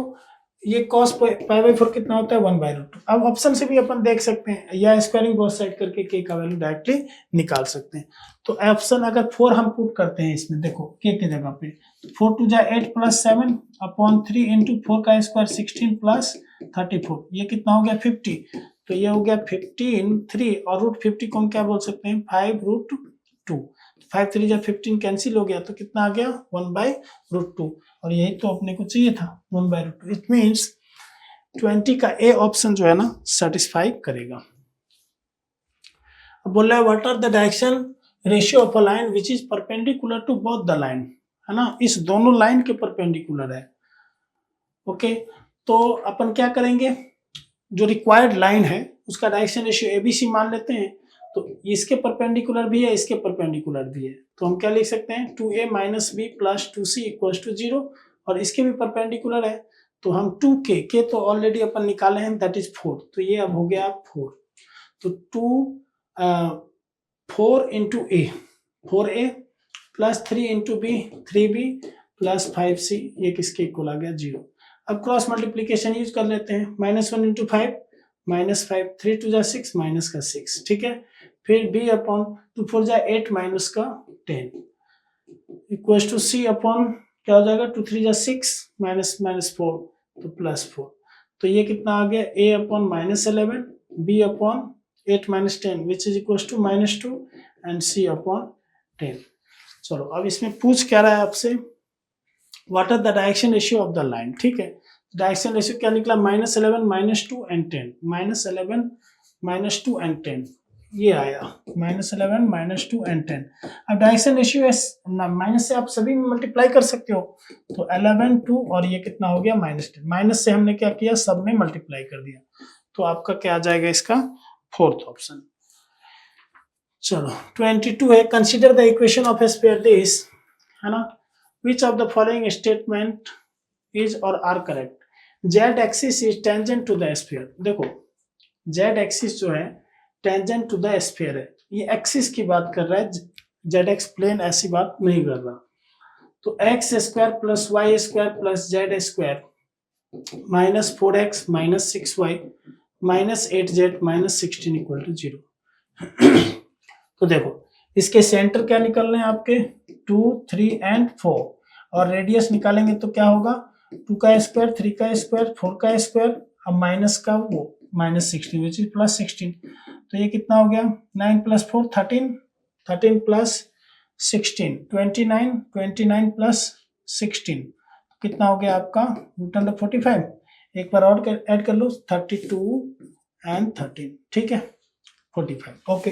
A: ये cos π/4 कितना होता है 1/√2। अब ऑप्शन से भी अपन देख सकते हैं, या स्क्वायरिंग बोथ साइड करके k का वैल्यू डायरेक्टली निकाल सकते हैं। तो ऑप्शन अगर 4 हम पुट करते हैं इसमें, देखो k की जगह पे 4 2 जा 8 + 7 अपॉन 3 × 4 का स्क्वायर 16 + 34, ये कितना हो गया 50, तो ये हो गया 15 3, और रूट 50 को हम क्या बोल सकते हैं 5√2, 5 3 जा 15 कैंसिल हो गया, तो कितना आ गया 1/√2, और यही तो अपने को चाहिए था 1/√2। इट मीन्स 20 का ए ऑप्शन जो है ना सेटिस्फाई करेगा। अब बोल रहा है what are the direction ratio of a line which is perpendicular to both the line, है ना, इस दोनों लाइन के परपेंडिकुलर है। ओके, तो अपन क्या करेंगे, जो रिक्वायर्ड लाइन है उसका डायरेक्शन रेशियो एबीसी मान लेते हैं, तो इसके परपेंडिकुलर भी है, इसके परपेंडिकुलर भी है, तो हम क्या लिख सकते हैं 2a minus B plus 2c equal to 0, और इसके भी परपेंडिकुलर है, तो हम 2k तो ऑलरेडी अपन निकाले हैं, दैट इज 4, तो ये अब हो गया 4, तो 4 into A 4a plus 3 into B 3b plus 5c, ये किसके इक्वल आ गया 0। अब क्रॉस मल्टीप्लीकेशन यूज कर लेते हैं, -1 इंटू 5 -5, 3 टू जा 6 माइनस का 6, ठीक है, फिर b अपॉन 2 4 जा 8 माइनस का 10 इक्वल टू c अपॉन क्या हो जाएगा 2 3 जा 6 माइनस 4 तो +4, तो ये कितना आ गया a upon -11 b upon 8 minus 10 which is equal to -2 and c upon 10। चलो अब इसमें पूछ क्या रहा है आपसे, what are the direction ratio of the line, ठीक है, डायरेक्शन रेशियो क्या निकला -11 -2 एंड 10, -11 -2 एंड 10, ये आया -11 -2 एंड 10। अब डायरेक्शन रेशियो माइनस से आप सभी में मल्टीप्लाई कर सकते हो, तो 11 2 और ये कितना हो गया -10, माइनस से हमने क्या किया सब में मल्टीप्लाई कर दिया, तो आपका क्या आ जाएगा इसका फोर्थ ऑप्शन। चलो 22 है, consider the equation of A sphere this, है ना, which of the following statement is or are correct, z axis is tangent to the sphere, देखो z axis जो है tangent to the sphere है, ये axis की बात कर रहा है, zx प्लेन ऐसी बात नहीं कर रहा, तो x square plus y square plus z square minus 4x minus 6y minus 8z minus 16 equal to 0। तो देखो इसके सेंटर क्या निकल रहे हैं आपके 2 3 एंड 4, और रेडियस निकालेंगे तो क्या होगा 2 का स्क्वायर 3 का स्क्वायर 4 का स्क्वायर, अब माइनस का वो -16 विच इज +16, तो ये कितना हो गया 9 + 4 13, 13 + 16 29, 29 + 16 कितना हो गया आपका √45, एक बार और ऐड कर लो 32 एंड 13, ठीक है 45। ओके,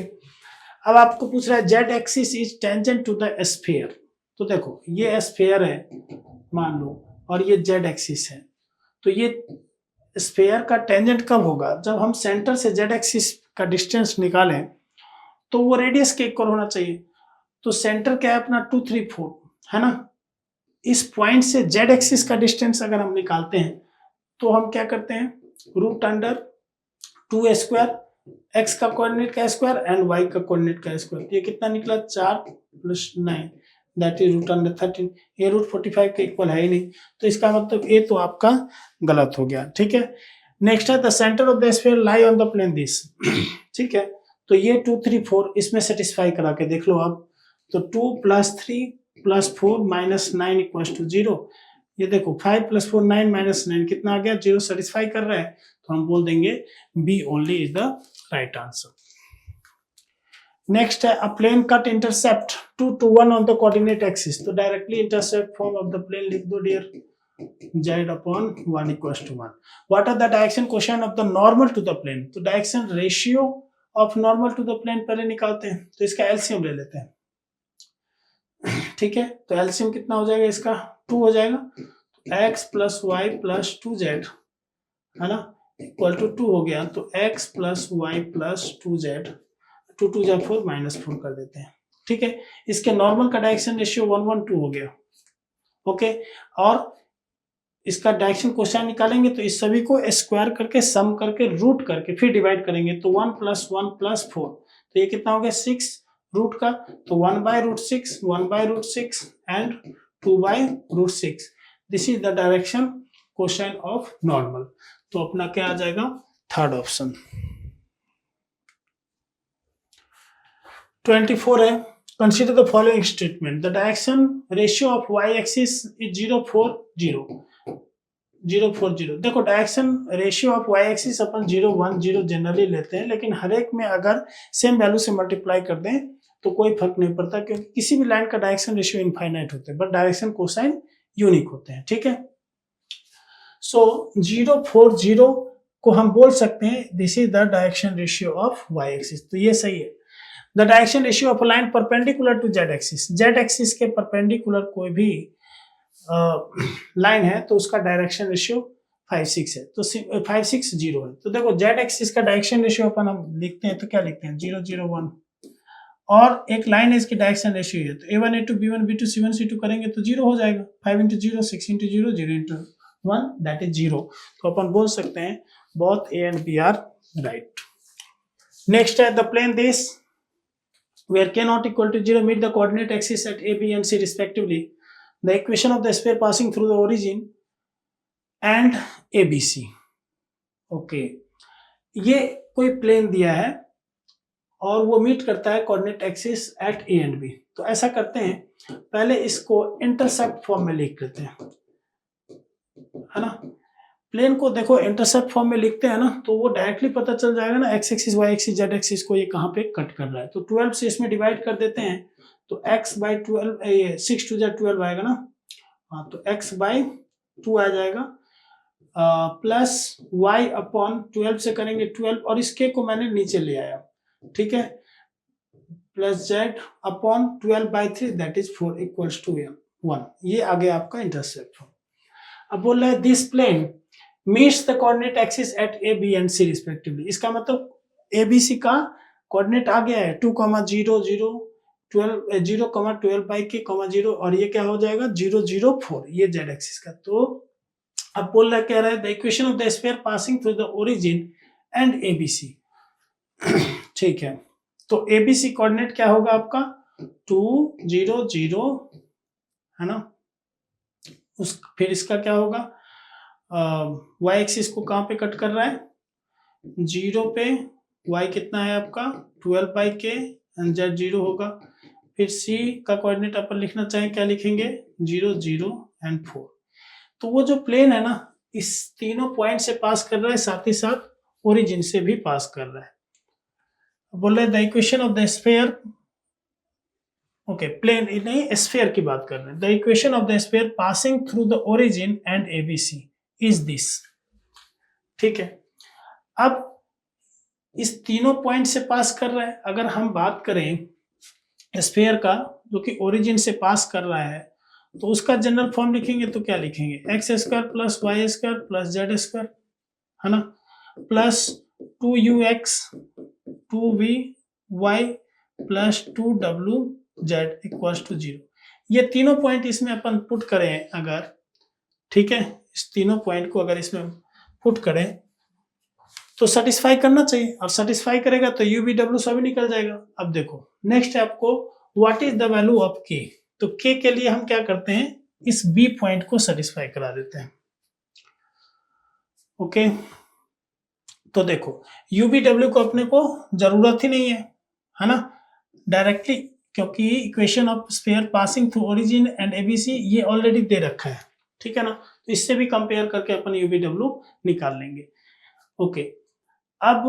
A: अब आपको पूछ रहा है z axis is tangent to the sphere, तो देखो ये स्फीयर है मान लो और ये जेड एक्सिस है, तो ये स्फीयर का टेंजेंट कब होगा, जब हम सेंटर से जेड एक्सिस का डिस्टेंस निकालें तो वो रेडियस के इक्वल होना चाहिए, तो सेंटर क्या है अपना 2 3 4, है ना, इस पॉइंट से जेड एक्सिस का डिस्टेंस अगर हम निकालते हैं तो हम क्या करते हैं √2 स्क्वायर x का कोऑर्डिनेट का स्क्वायर एंड y का कोऑर्डिनेट का स्क्वायर, ये कितना निकला 4 + 9 दैट इज √13, ये √45 के इक्वल है ही नहीं, तो इसका मतलब ये तो आपका गलत हो गया, ठीक है। नेक्स्ट है the centre of the sphere lie on the plane this, ठीक है, तो ये 2 3 4 इसमें सेटिस्फाई करा के देख लो आप, तो 2 + 3 + 4 -9 इक्वल टू 0, ये देखो 5 + 4 9 -9 कितना आ गया 0, सेटिस्फाई कर रहा है, तो हम बोल देंगे B only is the right answer. Next है a plane cut intercept 2 to 1 on the coordinate axis, तो directly intercept form of the plane लिख दो dear z/1 equal to 1। What are the direction cosine of the normal to the plane, तो direction ratio of normal to the plane पहले निकालते हैं, तो इसका LCM ले लेते हैं, ठीक है, तो एलसीएम कितना हो जाएगा इसका 2 हो जाएगा, x + y + 2z, है ना, इक्वल टू 2 हो गया, तो x + y + 2z 2 2 जा 4 -4 कर देते हैं, ठीक है, इसके नॉर्मल का डायरेक्शन रेशियो 1 1 2 हो गया। ओके, और इसका डायरेक्शन कोसाइन निकालेंगे तो इस सभी को स्क्वायर करके सम करके रूट करके फिर डिवाइड करेंगे, तो 1 + 1 + 4, तो ये कितना हो गया 6 रूट का, तो 1/√6 1/√6 and 2/√6, this is the direction cosine of normal, तो अपना क्या आ जाएगा थर्ड ऑप्शन। 24 है, consider the following statement, the direction ratio of y axis is 0 4 0 0 4 0, देखो direction ratio of y axis upon 0 1 0 generally लेते हैं, लेकिन हर एक में अगर सेम वैल्यू से मल्टीप्लाई कर दें तो कोई फर्क नहीं पड़ता, क्योंकि किसी भी लाइन का डायरेक्शन रेशियो इनफाइनाइट होते हैं बट डायरेक्शन कोसाइन यूनिक होते हैं, ठीक है। सो 0 4 0 को हम बोल सकते हैं this is the direction ratio of y axis, तो ये सही है। The direction ratio of a line perpendicular to z axis, z axis के परपेंडिकुलर कोई भी लाइन है तो उसका डायरेक्शन रेशियो 5-6 है, तो 5-6-0 है। तो देखो जेड एक्सिस का डायरेक्शन रेशियो अपन हम लिखते हैं तो क्या लिखते हैं 0-0-1, और एक लाइन है इसकी डायरेक्शन रेशियो है तो a1 a2 b1 b2 c1 c2 करेंगे तो 0 हो जाएगा, 5 into 0 6 into 0 0 into 1 that is 0। तो अपन बोल सकते हैं both a and b are right। Next है the plane this where k not equal to 0 meet the coordinate axis at a b and c respectively, the equation of the sphere passing through the origin and abc। Okay, ये कोई plane दिया है और वो meet करता है coordinate axis at A and B. तो ऐसा करते हैं, पहले इसको इंटरसेप्ट फॉर्म में लिख लेते हैं, है ना। प्लेन को देखो इंटरसेप्ट फॉर्म में लिखते हैं ना तो वो डायरेक्टली पता चल जाएगा ना x axis y axis z axis को ये कहाँ पे कट कर रहा है। तो 12 से इसमें डिवाइड कर देते हैं तो x/12 ये 6 2 12 आएगा ना, हाँ तो x/2 आ जाएगा प्लस y/12 से करेंगे 12 और इसके को मैंने नीचे ले आया, ठीक है, plus z/12/3 that is 4 equals to 1। ये आ गया आपका इंटरसेप्ट। अब बोल रहा है this plane meets the coordinate axis at A B and C respectively. इसका मतलब ए बी सी का कोऑर्डिनेट आ गया है 2, 0 0 12 0, 12/k, 0 और ये क्या हो जाएगा 0 0 4, ये जेड एक्सिस का। तो अब बोल रहा कह रहा है the equation of the sphere passing through the origin and A B C. ठीक है, तो ए बी सी कोऑर्डिनेट क्या होगा आपका 2 0 0, है ना। फिर इसका क्या होगा वाई एक्सिस को कहां पे कट कर रहा है 0 पे, y कितना है आपका 12/k एंड z 0 होगा। फिर c का कोऑर्डिनेट अपन लिखना चाहें क्या लिखेंगे 0 0 एंड 4। तो वो जो प्लेन है ना इस तीनों पॉइंट से पास कर रहा है, साथ ही साथ ओरिजिन से भी पास कर रहा है। बोल रहे the equation of the sphere, okay plane नहीं स्फीयर की बात कर रहे हैं, the equation of the sphere passing through the origin and ABC is this. ठीक है, अब इस तीनों पॉइंट से पास कर रहा है। अगर हम बात करें स्फीयर का जो कि ओरिजिन से पास कर रहा है तो उसका जनरल फॉर्म लिखेंगे तो क्या लिखेंगे x square plus y square plus z square, है ना, plus 2ux 2vy plus 2wz equals to 0। ये तीनों पॉइंट इसमें अपन पुट करें अगर, ठीक है, इस तीनों पॉइंट को अगर इसमें पुट करें तो सेटिस्फाई करना चाहिए, और सेटिस्फाई करेगा तो u v w सभी निकल जाएगा। अब देखो नेक्स्ट है आपको what is the value of k। तो k के लिए हम क्या करते हैं इस b पॉइंट को सेटिस्फाई करा देते हैं। ओके, तो देखो u v w को अपने को जरूरत ही नहीं है ना, डायरेक्टली, क्योंकि equation of sphere passing through origin and ABC ये ऑलरेडी दे रखा है, ठीक है ना। तो इससे भी कंपेयर करके अपन u v w निकाल लेंगे। ओके, अब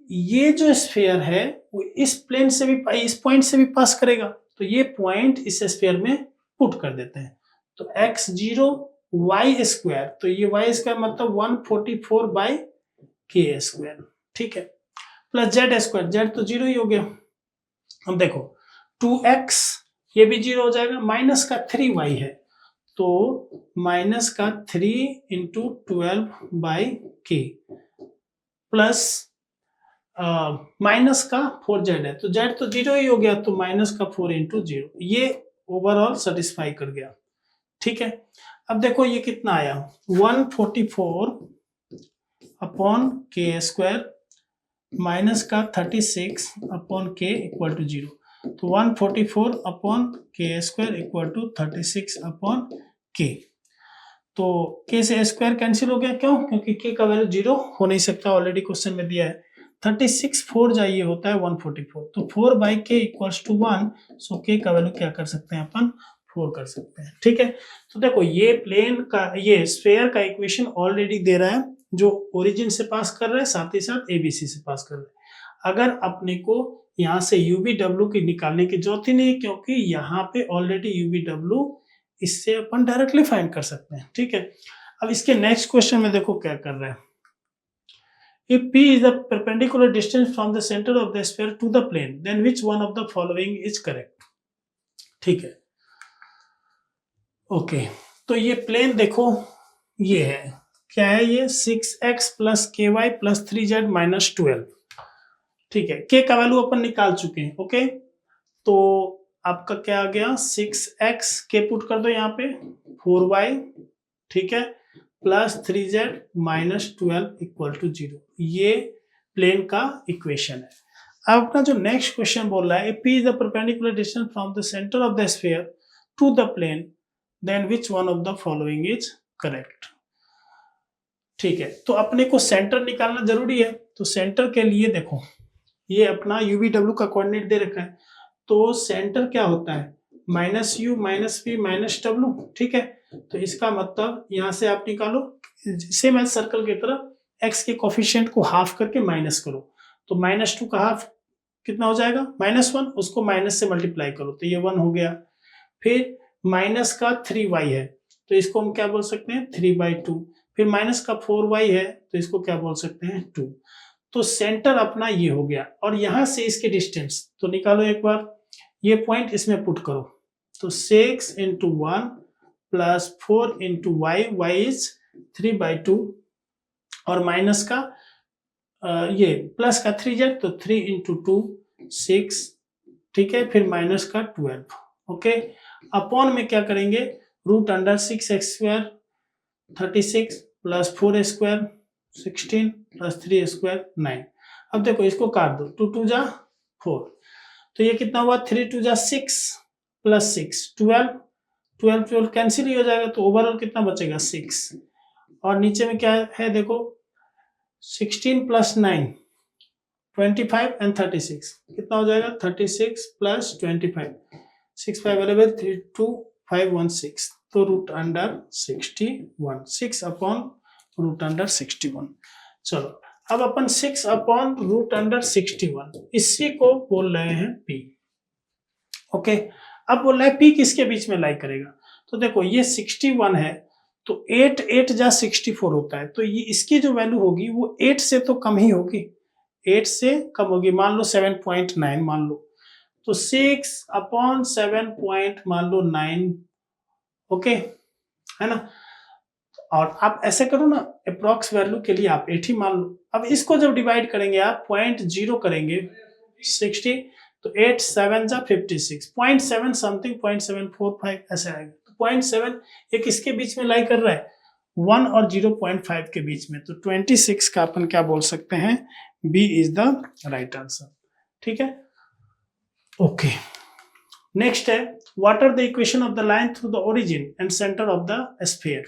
A: ये जो स्फीयर है वो इस प्लेन से भी इस पॉइंट से भी पास करेगा, तो ये पॉइंट इस स्फीयर में पुट कर देते हैं। तो x0 y स्क्वायर, तो ये y स्क्वायर मतलब 144/k स्क्वायर, ठीक है, प्लस z स्क्वायर, z तो 0 ही हो गया। अब देखो 2x ये भी 0 हो जाएगा, माइनस का 3y है तो माइनस का 3 × 12/k प्लस माइनस का 4z है तो z तो 0 ही हो गया, तो माइनस का 4 × 0, ये ओवरऑल सेटिस्फाई कर गया। ठीक है, अब देखो ये कितना आया 144/k स्क्वायर माइनस का 36/k इक्वल टू 0। तो 144/k square equal to 36/k। तो k से स्क्वायर कैंसिल हो गया, क्यों, क्योंकि k का वैल्यू 0 हो नहीं सकता, ऑलरेडी क्वेश्चन में दिया है। 36 4 जाइए होता है 144, तो 4/k equals to 1, so k का वैल्यू क्या कर सकते हैं अपन 4 कर सकते हैं। ठीक है, तो देखो ये प्लेन का ये स्फीयर का इक्वेशन ऑलरेडी दे रहा है जो ओरिजिन से पास कर रहा है, साथ ही साथ एबीसी से पास कर रहा है। अगर अपने को यहाँ से UVW की निकालने की जरूरत ही नहीं, क्योंकि यहाँ पे ऑलरेडी UVW इससे अपन डायरेक्टली फाइंड कर सकते हैं। ठीक है, अब इसके नेक्स्ट क्वेश्चन में देखो क्या कर रहा है, If P is the perpendicular distance from the center of the sphere to the plane, then which one of the following is correct? ठीक है, ओके तो ये प्लेन देखो, ये है क्या है, ये 6x प्लस के वाई प्लस 3z माइनस 12, ठीक है, के का वैल्यू अपन निकाल चुके हैं, ओके, तो आपका क्या आ गया 6x, के पुट कर दो यहाँ पे 4y, ठीक है, plus 3z minus 12 equal to 0, ये प्लेन का इक्वेशन है। अब अपना जो नेक्स्ट क्वेश्चन बोल रहा है, P is the perpendicular distance from the center of the sphere to the plane, then which one of the following is correct? ठीक है, तो अपने को सेंटर निकालना जरूरी है, तो सेंटर के लिए देखो ये अपना UVW का कोऑर्डिनेट दे रखा है, तो सेंटर क्या होता है minus U minus V minus W, ठीक है, तो इसका मतलब यहां से आप निकालो सेम एज सर्कल की तरह एक्स के कोफिशिएंट को हाफ करके माइनस करो, तो -2 का हाफ कितना हो जाएगा -1, उसको माइनस से मल्टीप्लाई करो तो ये 1 हो गया, फिर माइनस का 3y है तो इसको हम क्या बोल सकते हैं 3/2, फिर माइनस का 4y है तो इसको क्या बोल सकते हैं 2, तो सेंटर अपना ये हो गया, और यहां से इसके डिस्टेंस तो निकालो एक बार, ये पॉइंट इसमें पुट करो, तो 6 into 1 plus 4 into y, y is 3/2, और माइनस का ये प्लस का 3z तो 3 into 2 6, ठीक है, फिर माइनस का 12, ओके, अपॉन में क्या करेंगे root under 6x² 36 plus 4a² 16 plus 3a² 9। अब देखो इसको काट दो, 2 2 जा 4, तो ये कितना हुआ 3 2 जा 6 प्लस 6 12 12 12 कैंसिल ही हो जाएगा, तो ओवरऑल कितना बचेगा 6, और नीचे में क्या है देखो 16 प्लस 9 25 एंड 36 कितना हो जाएगा 36 प्लस 25 6 5 11 3 2 5 1 6, तो रूट अंडर 61 6 अपॉन रूट अंडर 61। चलो अब अपन 6 अपॉन रूट अंडर 61 इसी को बोल रहे हैं P, ओके, अब बोल रहा है P किसके बीच में लाई करेगा, तो देखो ये 61 है तो 8 8 जा 64 होता है, तो ये इसकी जो वैल्यू होगी वो 8 से तो कम ही होगी, 8 से कम होगी, मान लो 7.9 मान लो, तो 6 अपॉन 7 पॉइंट मान लो 9, ओके है ना, और आप ऐसे करो ना अप्रॉक्स वैल्यू के लिए आप 8 ही मान लो, अब इसको जब डिवाइड करेंगे आप 0.0 करेंगे 60, तो 8 7 जा 56, 0.7 समथिंग 0.745 ऐसे आएगा, तो 0.7 ये किसके बीच में लाई कर रहा है 1 और 0.5 के बीच में, तो 26 का अपन क्या बोल सकते हैं B is the right answer, ठीक है, ओके। नेक्स्ट है what are the equation of the line through the origin and centre of the sphere,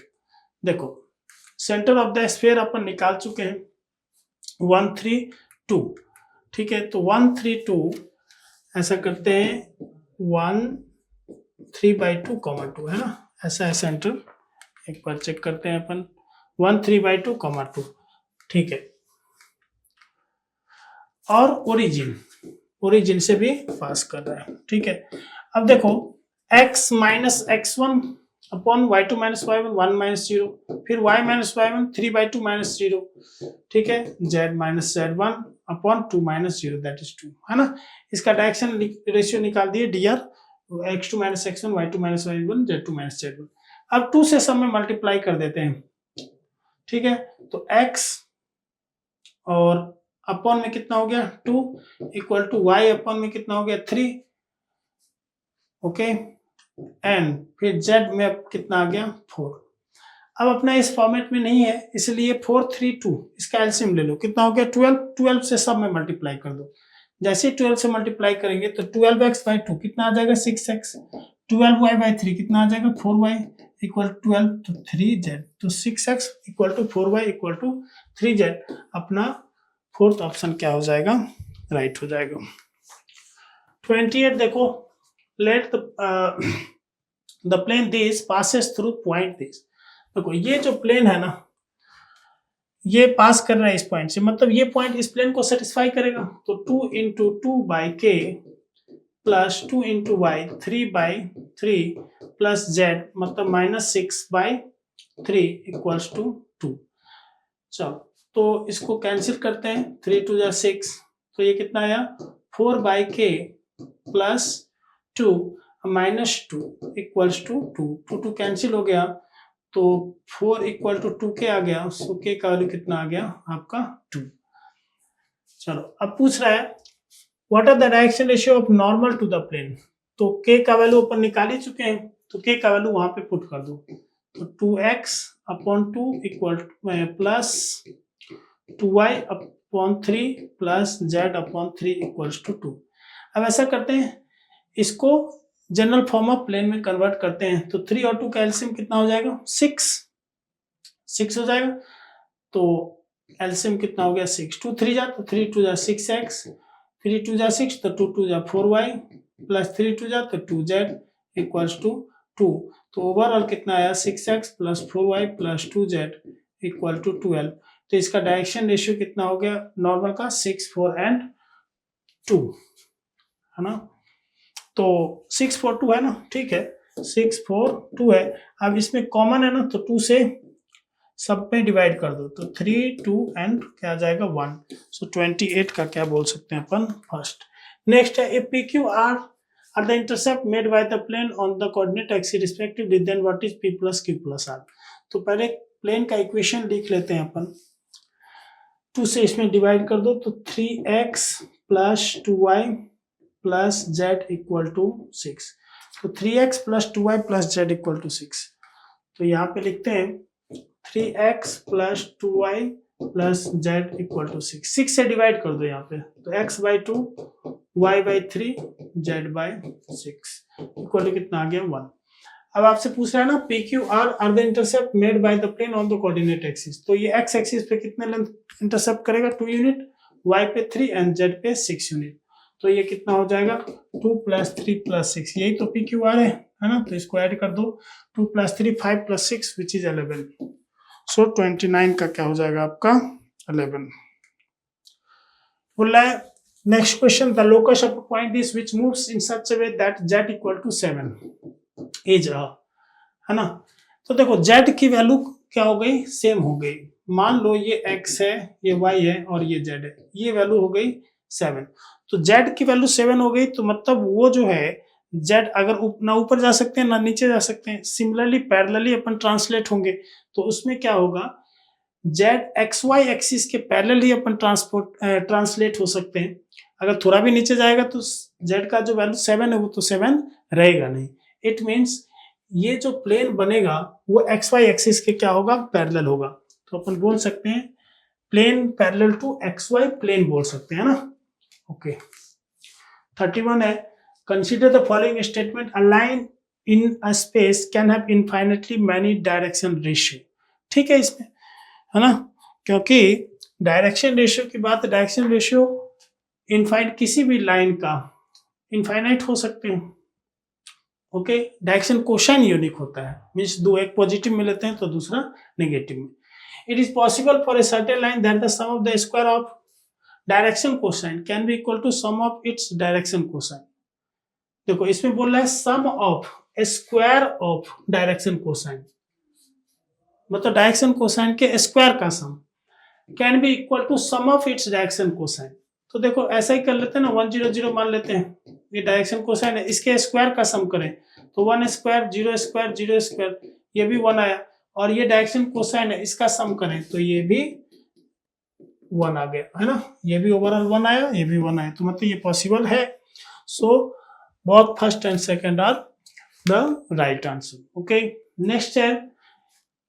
A: देखो सेंटर ऑफ द स्फीयर अपन निकाल चुके हैं 1 3 2, ठीक है, तो 1 3 2 ऐसा करते हैं 1 3/2 2 है ना, ऐसा है सेंटर, एक बार चेक करते हैं अपन 1 3/2 2, ठीक है, और ओरिजिन से भी पास कर रहा है, ठीक है। अब देखो x minus x1 upon y2 minus y1 1 minus 0, फिर y माइनस y1 3/2 माइनस 0, ठीक है, z minus z1 upon 2 minus 0 that is 2, है ना, इसका डायरेक्शन रेशियो निकाल दिए dr, x2 minus x1 y2 minus y1 z2 minus z1, अब 2 से सब में मल्टीप्लाई कर देते हैं, ठीक है, तो x और अपॉन में कितना हो गया 2 इक्वल टू y अपॉन में कितना हो गया 3, ओके, एंड फिर z में अब कितना आ गया 4, अब अपना इस फॉर्मेट में नहीं है इसलिए 4 3 2 इसका एलसीएम ले लो, कितना हो गया 12, 12 से सब में मल्टीप्लाई कर दो, जैसे ही 12 से मल्टीप्लाई करेंगे तो 12x/2 कितना आ जाएगा 6x, 12y/3 कितना आ जाएगा 4y इक्वल 12, तो 3z, तो 6x equal to 4y equal to 3z, अपना फोर्थ ऑप्शन क्या हो जाएगा राइट हो जाएगा। 28 देखो let the plane this passes through point this, देखो ये जो प्लेन है ना ये पास कर रहा है इस पॉइंट से, मतलब ये पॉइंट इस प्लेन को सेटिस्फाई करेगा, तो 2 into 2/k plus 2 into y 3/3 plus z मतलब -6/3 इक्वल्स टू 2। चलो तो इसको कैंसिल करते हैं, 3 2 जा 6, तो ये कितना आया 4/k plus 2 minus 2 equals to 2, 2 2 cancel हो गया, तो 4 इक्वल टू 2k आ गया, सो k का वैल्यू कितना आ गया आपका 2। चलो अब पूछ रहा है what are the direction ratio of normal to the plane, तो k का वैल्यू अपन निकाल ही चुके हैं, तो k का वैल्यू वहां पे पुट कर दो, तो 2x/2 equal plus 2y/3 plus z/3 equals to 2। अब ऐसा करते हैं, इसको जनरल फॉर्म ऑफ प्लेन में कन्वर्ट करते हैं, तो 3 और 2 का एलसीएम कितना हो जाएगा 6 हो जाएगा, तो एलसीएम कितना हो गया 6, 2 3 जा, तो 3 2 जा 6x, 3 2 जा 6, तो 2 2 जा 4y प्लस 3 2 जा तो 2z इक्वल्स टू 2, तो ओवरऑल कितना आया 6x plus 4y plus 2z equal to 12। तो इसका डायरेक्शन रेशियो कितना हो गया नॉर्मल का 6 4 एंड 2, है ना, तो 6 4 2 है ना, ठीक है 6 4 2 है। अब इसमें कॉमन है ना, तो 2 से सब में डिवाइड कर दो, तो 3 2 एंड क्या आ जाएगा 1, सो 28 का क्या बोल सकते हैं अपन फर्स्ट। नेक्स्ट है a P Q R the intercept made by the plane on the coordinate axis respectively, then what is P plus Q plus R. तो पहले प्लेन का इक्वेशन लिख लेते हैं अपन, 2 से इसमें डिवाइड कर दो, तो 3x plus 2y plus z equal to 6, तो 3x plus 2y plus z equal to 6, तो यहाँ पे लिखते हैं 3x plus 2y plus z equal to 6, 6 से डिवाइड कर दो यहाँ पे, तो x/2 y/3 z/6 equal to कितना आ गया 1। अब आपसे पूछ रहा है ना P Q R the intercept made by the plane on the coordinate axis, तो ये x एक्सिस पे कितने लेंथ इंटरसेप्ट करेगा 2 यूनिट, y पे 3 एंड z पे 6 यूनिट, तो ये कितना हो जाएगा 2 + 3 + 6, यही तो पी क्यू आर है ना, तो इसको ऐड कर दो 2 + 3 5 + 6 विच इज 11, सो 29 का क्या हो जाएगा आपका 11। बोल रहा है next question, the locus of point this which moves in such a way that z equal to 7 is है ना, तो देखो z की वैल्यू क्या हो गई सेम हो गई, मान लो ये x है, ये y है और ये z है, ये वैल्यू हो गई 7, तो z की वैल्यू 7 हो गई, तो मतलब वो जो है z अगर ना ऊपर जा सकते हैं ना नीचे जा सकते हैं, सिमिलरली पैरेलली अपन ट्रांसलेट होंगे, तो उसमें क्या होगा z xy एक्सिस के पैरेलल ही अपन ट्रांसलेट हो सकते हैं, अगर थोड़ा भी नीचे जाएगा तो z का जो वैल्यू 7 है वो तो 7 रहेगा नहीं, इट मीन्स ये जो प्लेन बनेगा वो xy एक्सिस के क्या होगा पैरेलल होगा, तो अपन बोल सकते हैं plane parallel to xy plane बोल सकते हैं ना। ओके 31 है consider the following statement, a line in a space can have infinitely many direction ratio, ठीक है इसमें, है ना, क्योंकि डायरेक्शन रेशियो की बात, डायरेक्शन रेशियो इनफाइनाइट किसी भी लाइन का इनफाइनाइट हो सकते हैं, ओके डायरेक्शन कोसाइन यूनिक होता है, मींस दो, एक पॉजिटिव में लेते हैं तो दूसरा नेगेटिव में। It is possible for a certain line that the sum of the square of direction cosine can be equal to sum of its direction cosine, देखो इसमें बोल रहा है sum of square of direction cosine, मतलब direction cosine के square का sum can be equal to sum of its direction cosine, तो देखो ऐसा ही कर लेते हैं ना 1 0 0 मान लेते हैं, ये डायरेक्शन कोसाइन है, इसके स्क्वायर का सम करें तो 1 स्क्वायर 0 स्क्वायर 0 स्क्वायर, ये भी 1 आया, और ये डायरेक्शन कोसाइन है इसका सम करें तो ये भी 1 आ गया, है ना, ये भी ओवरऑल 1 आया, ये भी 1 आया, तो मतलब ये पॉसिबल है, so both first and second are the right answer. Okay next है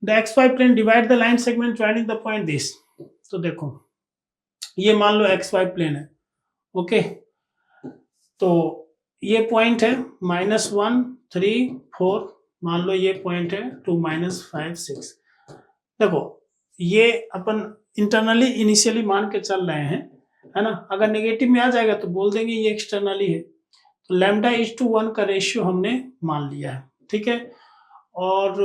A: the xy plane divide the line segment joining the point this, तो देखो ये मान लो xy प्लेन है, ओके तो ये पॉइंट है -1 3 4, मान लो ये पॉइंट है 2 -5 6, देखो ये अपन इंटरनली इनिशियली मान के चल रहे हैं, है ना, अगर नेगेटिव में आ जाएगा तो बोल देंगे ये एक्सटर्नली है, तो λ:1 का रेशियो हमने मान लिया है, ठीक है, और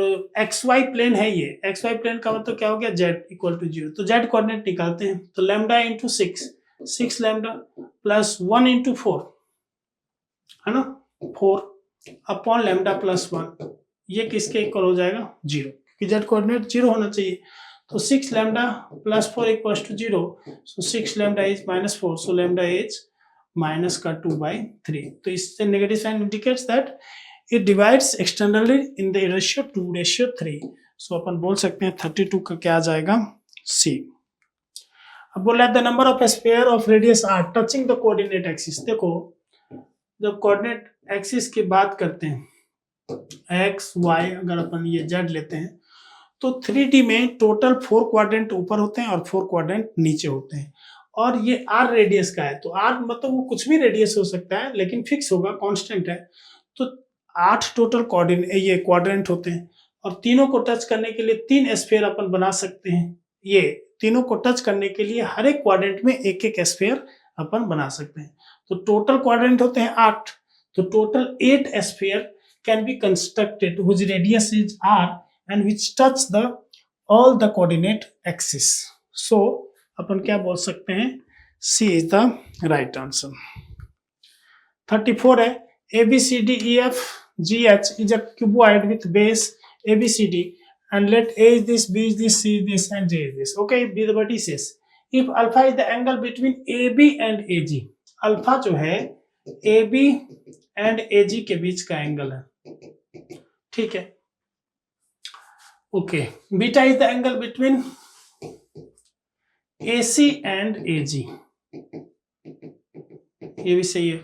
A: xy प्लेन है ये, xy प्लेन का मतलब क्या हो गया z इक्वल टू 0, तो z कोऑर्डिनेट निकालते हैं, तो λ × 6 लैम्डा प्लस 1 × 4, है ना 4 अपॉन λ +1, ये किसके इक्वल हो जाएगा 0, क्योंकि z कोऑर्डिनेट 0 होना चाहिए, तो 6 lambda plus 4 equals to 0. So 6 lambda is minus 4. So lambda is minus का 2/3. तो इससे negative sign indicates that it divides externally in the ratio 2:3. So अपन बोल सकते हैं 32 का क्या आ जाएगा C. अब बोला है the number of sphere of radius r touching the coordinate axis. देखो जब कोऑर्डिनेट एक्सिस की बात करते हैं x y, अगर अपन ये z लेते हैं तो 3D में टोटल 4 क्वाड्रेंट ऊपर होते हैं और 4 क्वाड्रेंट नीचे होते हैं, और ये r रेडियस का है, तो r मतलब वो कुछ भी रेडियस हो सकता है लेकिन फिक्स होगा, कांस्टेंट है। तो 8 टोटल कोऑर्डिनेट ये क्वाड्रेंट होते हैं, और तीनों को टच करने के लिए 3 स्फीयर अपन बना सकते हैं। ये तीनों को टच करने के लिए हर एक क्वाड्रेंट में एक एक स्फीयर अपन बना सकते हैं। तो टोटल क्वाड्रेंट होते हैं 8, तो total 8 sphere can be constructed which radius is r and which touch the all the coordinate axis. So अपन क्या बोल सकते हैं, C is the right answer. 34 है ABCDEF GH is a cuboid with base ABCD and let A is this, B is this, C is this and J is this. Okay, B the body says if alpha is the angle between AB and AG, alpha जो है AB and AG के बीच का angle है, ठीक है। Okay, beta is the angle between AC and AG, ये भी सही है।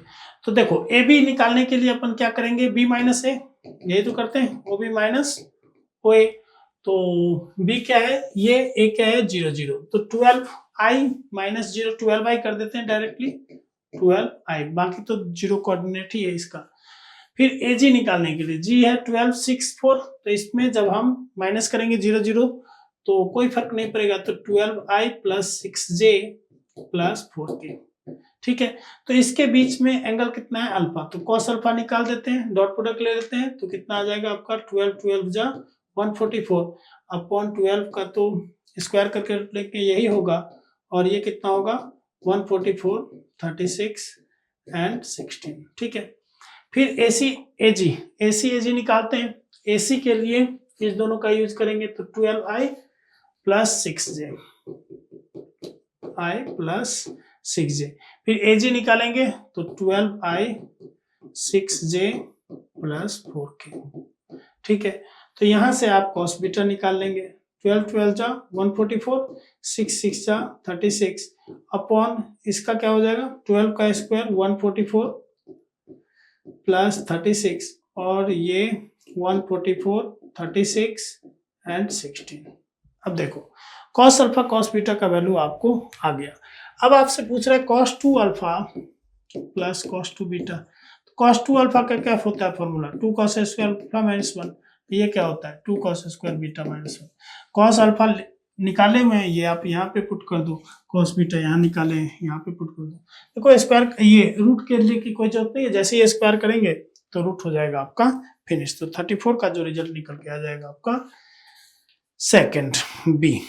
A: तो देखो AB निकालने के लिए अपन क्या करेंगे, B माइनस A, यही तो करते हैं, OB माइनस OA। तो B क्या है, ये A क्या है 0 0, तो 12i माइनस 0 12i कर देते हैं डायरेक्टली 12i, बाकी तो 0 कोऑर्डिनेट ही है इसका। फिर AG निकालने के लिए G है 12 6 4, तो इसमें जब हम माइनस करेंगे 0 0 तो कोई फर्क नहीं पड़ेगा, तो 12i plus 6j plus 4k, ठीक है। तो इसके बीच में एंगल कितना है अल्फा, तो कॉस अल्फा निकाल देते हैं, डॉट प्रोडक्ट ले लेते हैं, तो कितना आ जाएगा आपका 12 12 जा 144 अपॉन 12 का तो स्क्वायर करके लेके यही होगा, और ये कितना होगा 144 36 एंड 16, ठीक है। फिर AC निकालते हैं, AC के लिए इस दोनों का यूज करेंगे, तो 12i plus 6j i plus 6j। फिर AG निकालेंगे तो 12i 6j प्लस 4k, ठीक है। तो यहां से आप कॉस बीटा निकाल लेंगे, 12 12 जा 144 6 6 जा 36 अपॉन इसका क्या हो जाएगा 12 का स्क्वायर 144 प्लस 36, और ये 144 36 एंड 16। अब देखो कॉस अल्फा कॉस बीटा का वैल्यू आपको आ गया। अब आपसे पूछ रहा है cos 2 alpha plus cos 2 beta, तो कॉस 2 अल्फा का क्या होता है formula, 2 cos square alpha minus 1, ये क्या होता है 2 cos square beta minus 1। Cos alpha निकाले हुए हैं, ये आप यहाँ पे पुट कर दो, कॉस बीटा यहाँ निकाले यहाँ पे पुट कर दो। देखो स्क्वायर ये रूट के लिए की कोई जरूरत नहीं है, जैसे ये स्क्वायर करेंगे तो रूट हो जाएगा आपका फिनिश। तो 34 का जो रिजल्ट निकल के आ जाएगा आपका सेकंड बी।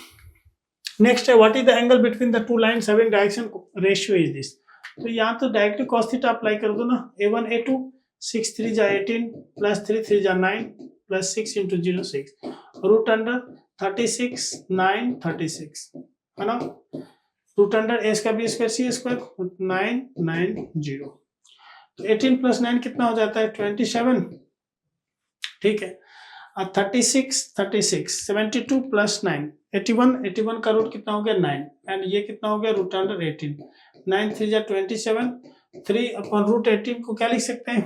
A: नेक्स्ट है what is the angle between the two lines having direction ratio is this. तो यहाँ तो डायरेक्टली कॉस थीटा अप्लाई कर दो ना, a1 a2 6 3 जा 18 प्लस 3 3 जा 9 प्लस 6 इंटू 0 6 रूट अंडर 36 9 36 है ना, रूट अंडर ए स्क्वायर बी स्क्वायर सी स्क्वायर 9 9 0। तो 18 प्लस 9 कितना हो जाता है 27, ठीक है। 36 36 72 प्लस 9 81 81 का रूट कितना हो गया 9, एंड ये कितना हो गया रूट अंडर 18 9 3 जा 27 3 अपॉन रूट 18 को क्या लिख सकते हैं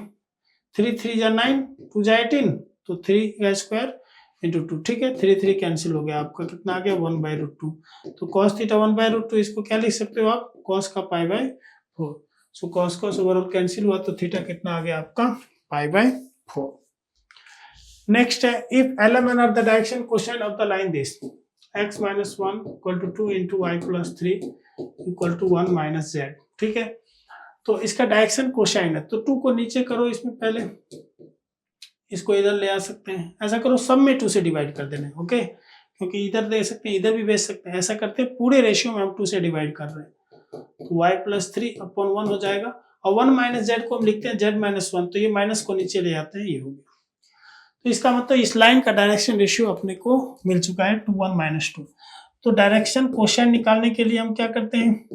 A: 3 3 जा 9 2 जा 18, तो 3 का स्क्वायर इंटू 2, ठीक है। 3 3 कैंसिल हो गया, आपका कितना आ गया 1/√2। तो cos थीटा 1/√2 इसको क्या लिख सकते हो आप cos का π/4। सो cos cos ओवरऑल कैंसिल हुआ, तो थीटा कितना आ गया आपका π/4। नेक्स्ट है if LMN are the direction cosine of the line this x - 1 = 2 × y + 3 = 1 - z, ठीक है। तो इसका डायरेक्शन कोसाइन है, तो 2 को नीचे करो, इसमें पहले इसको इधर ले आ सकते हैं, ऐसा करो सब में 2 से डिवाइड कर देना, ओके, क्योंकि इधर दे सकते हैं इधर भी भेज सकते हैं, ऐसा करते हैं पूरे रेशियो में हम 2 से डिवाइड कर रहे हैं, तो y + 3 / 1 हो जाएगा, और 1 - z को हम लिखते हैं z - 1, तो ये माइनस को नीचे ले आते हैं, ये हो गया। तो इसका मतलब इस लाइन का डायरेक्शन रेशियो अपने को मिल चुका है 2 1 -2। तो डायरेक्शन कोशेंट निकालने के लिए हम क्या करते हैं,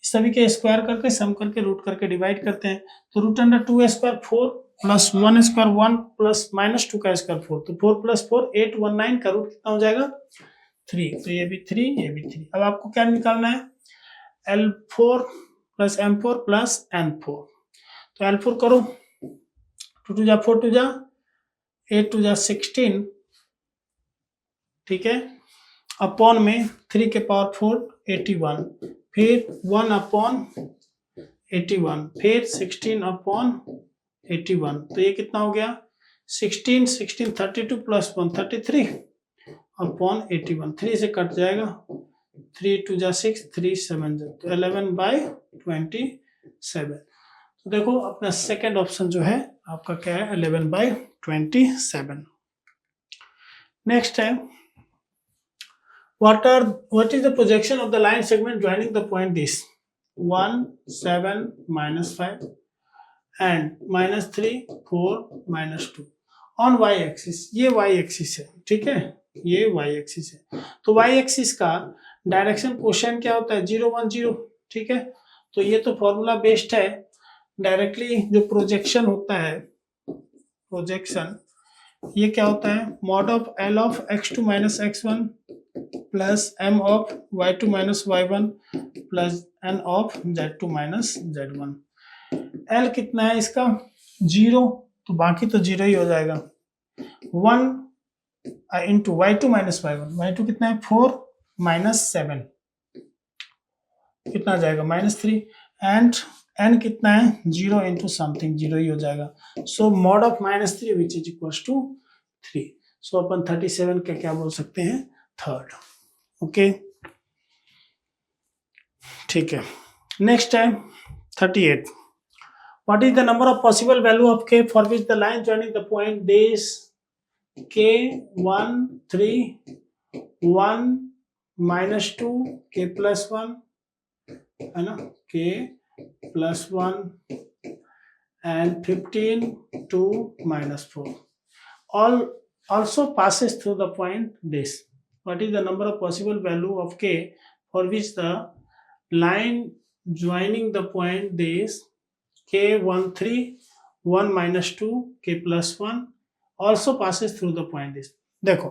A: सभी के स्क्वायर करके सम करके रूट करके डिवाइड करते हैं। तो root under 2 square 4 plus 1 square 1 plus -2 का स्क्वायर 4, तो 4 प्लस 4 8 19 का रूट कितना हो जाएगा 3। तो ये भी 3 ये भी 3। अब आपको क्या निकालना है, L4 plus M4 plus N4। तो L4 करो, 2 2 जा 4 2 जा 8 2 जा 16, ठीक है, अपॉन में 3 के पावर 4 81, फिर 1 अपॉन 81, फिर 16 अपॉन 81। तो ये कितना हो गया 16 16 32 प्लस 1 33 अपॉन 81। 3 से कट जाएगा, 3 2 जा 6 3 7 जा, तो 11/27। तो देखो अपना सेकंड ऑप्शन जो है आपका क्या है 11/27। नेक्स्ट है what is the projection of the line segment joining the point this 1 7 -5 and -3 4 -2 on y axis। ये y axis है, ठीक है, ये y axis है। तो y axis का डायरेक्शन क्वेश्चन क्या होता है 0 1 0, ठीक है। तो ये तो फॉर्मूला बेस्ड है, डायरेक्टली जो प्रोजेक्शन होता है, प्रोजेक्शन ये क्या होता है, mod of L of x2 minus x1 plus m of y2 minus y1 plus n of z2 minus z1। L कितना है इसका 0, तो बाकी तो 0 ही हो जाएगा। 1 into y2 minus y1, y2 कितना है 4 माइनस 7, कितना जाएगा -3, एंड n कितना है 0 इंटू समथिंग, 0 ही हो जाएगा। So mod of -3 which is equals to 3। So अपन 37 का क्या बोल सकते हैं थर्ड। ओके, ठीक है। नेक्स्ट है 38। What is the number of possible value of k for which the line joining the point this k 1 3 1 -2 k plus 1 है ना, k plus 1 and 15 2 -4 all also passes through the point this। What is the number of possible value of k for which the line joining the point this k 1 3 1 -2 k plus 1 also passes through the point this। देखो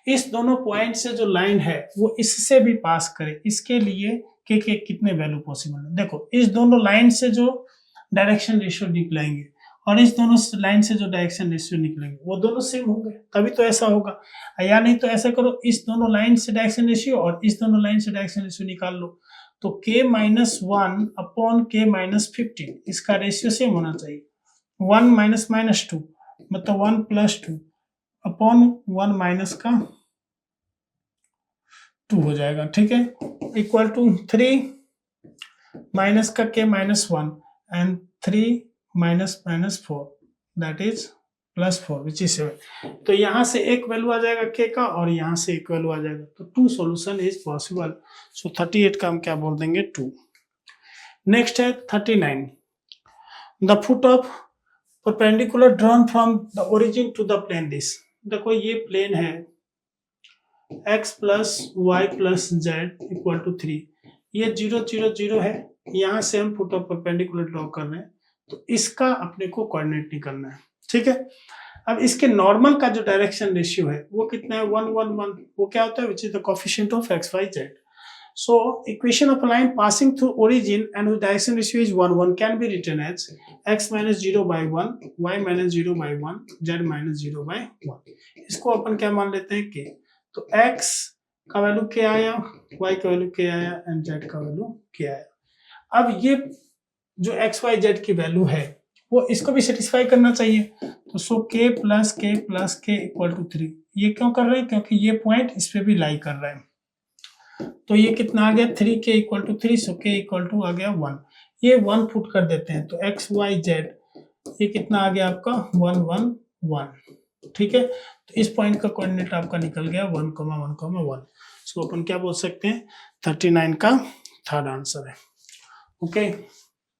A: इस दोनों point से जो line है वो इससे भी पास करे, इसके लिए के कितने वैल्यू पॉसिबल है। देखो इस दोनों लाइन से जो डायरेक्शन रेशियो निकलेंगे और इस दोनों लाइन से जो डायरेक्शन रेशियो निकलेंगे वो दोनों सेम होंगे, तभी तो ऐसा होगा। या नहीं तो ऐसा करो, इस दोनों लाइन से डायरेक्शन रेशियो और इस दोनों लाइन से डायरेक्शन रेशियो निकाल लो, तो k minus 1 upon k minus 15 इसका रेशियो सेम होना चाहिए। 1 माइनस -2 मतलब 1 प्लस 2 अपॉन 1 माइनस का 2 हो जाएगा, ठीक है, इक्वल टू 3 माइनस का k minus 1 and 3 minus 4 that is plus 4 which is 7। तो यहाँ से एक वैल्यू आ जाएगा k का और यहाँ से एक वैल्यू आ जाएगा, तो 2 सॉल्यूशन इज पॉसिबल। सो 38 का हम क्या बोल देंगे 2। नेक्स्ट है 39। The foot of perpendicular drawn from the origin to the plane this. देखो ये प्लेन है x plus Y plus Z equal to 3, ये 0 0 0 है, यहाँ से हम फुट ऑफ परपेंडिकुलर ड्रॉ कर रहे हैं, तो इसका अपने को कोऑर्डिनेट निकालना है, ठीक है। अब इसके नॉर्मल का जो डायरेक्शन रेशियो है वो कितना है 1 1 1, वो क्या होता है which is the coefficient of x y z। So equation of line passing through origin and with direction ratio is 1 1 can be written as x minus 0/1 y minus 0/1 z minus 0/1। इसको अपन क्या मान लेते हैं k। तो x का value k आया, y का value k आया एंड z का वैल्यू k आया। अब ये जो x y z की वैल्यू है वो इसको भी सेटिस्फाई करना चाहिए, तो so k plus k equal to 3। ये क्यों कर रहे हैं, क्योंकि ये पॉइंट इस पे भी लाई कर रहा है, तो ये कितना आ गया 3k equal to 3, so k equal to आ गया 1। ये 1 पुट कर देते हैं, तो x y z ये कितना आ गया आपका 1 1 1, ठीक है। तो इस पॉइंट का कोऑर्डिनेट आपका निकल गया 1 1 1। सो अपन क्या बोल सकते हैं 39 का थर्ड आंसर है। ओके।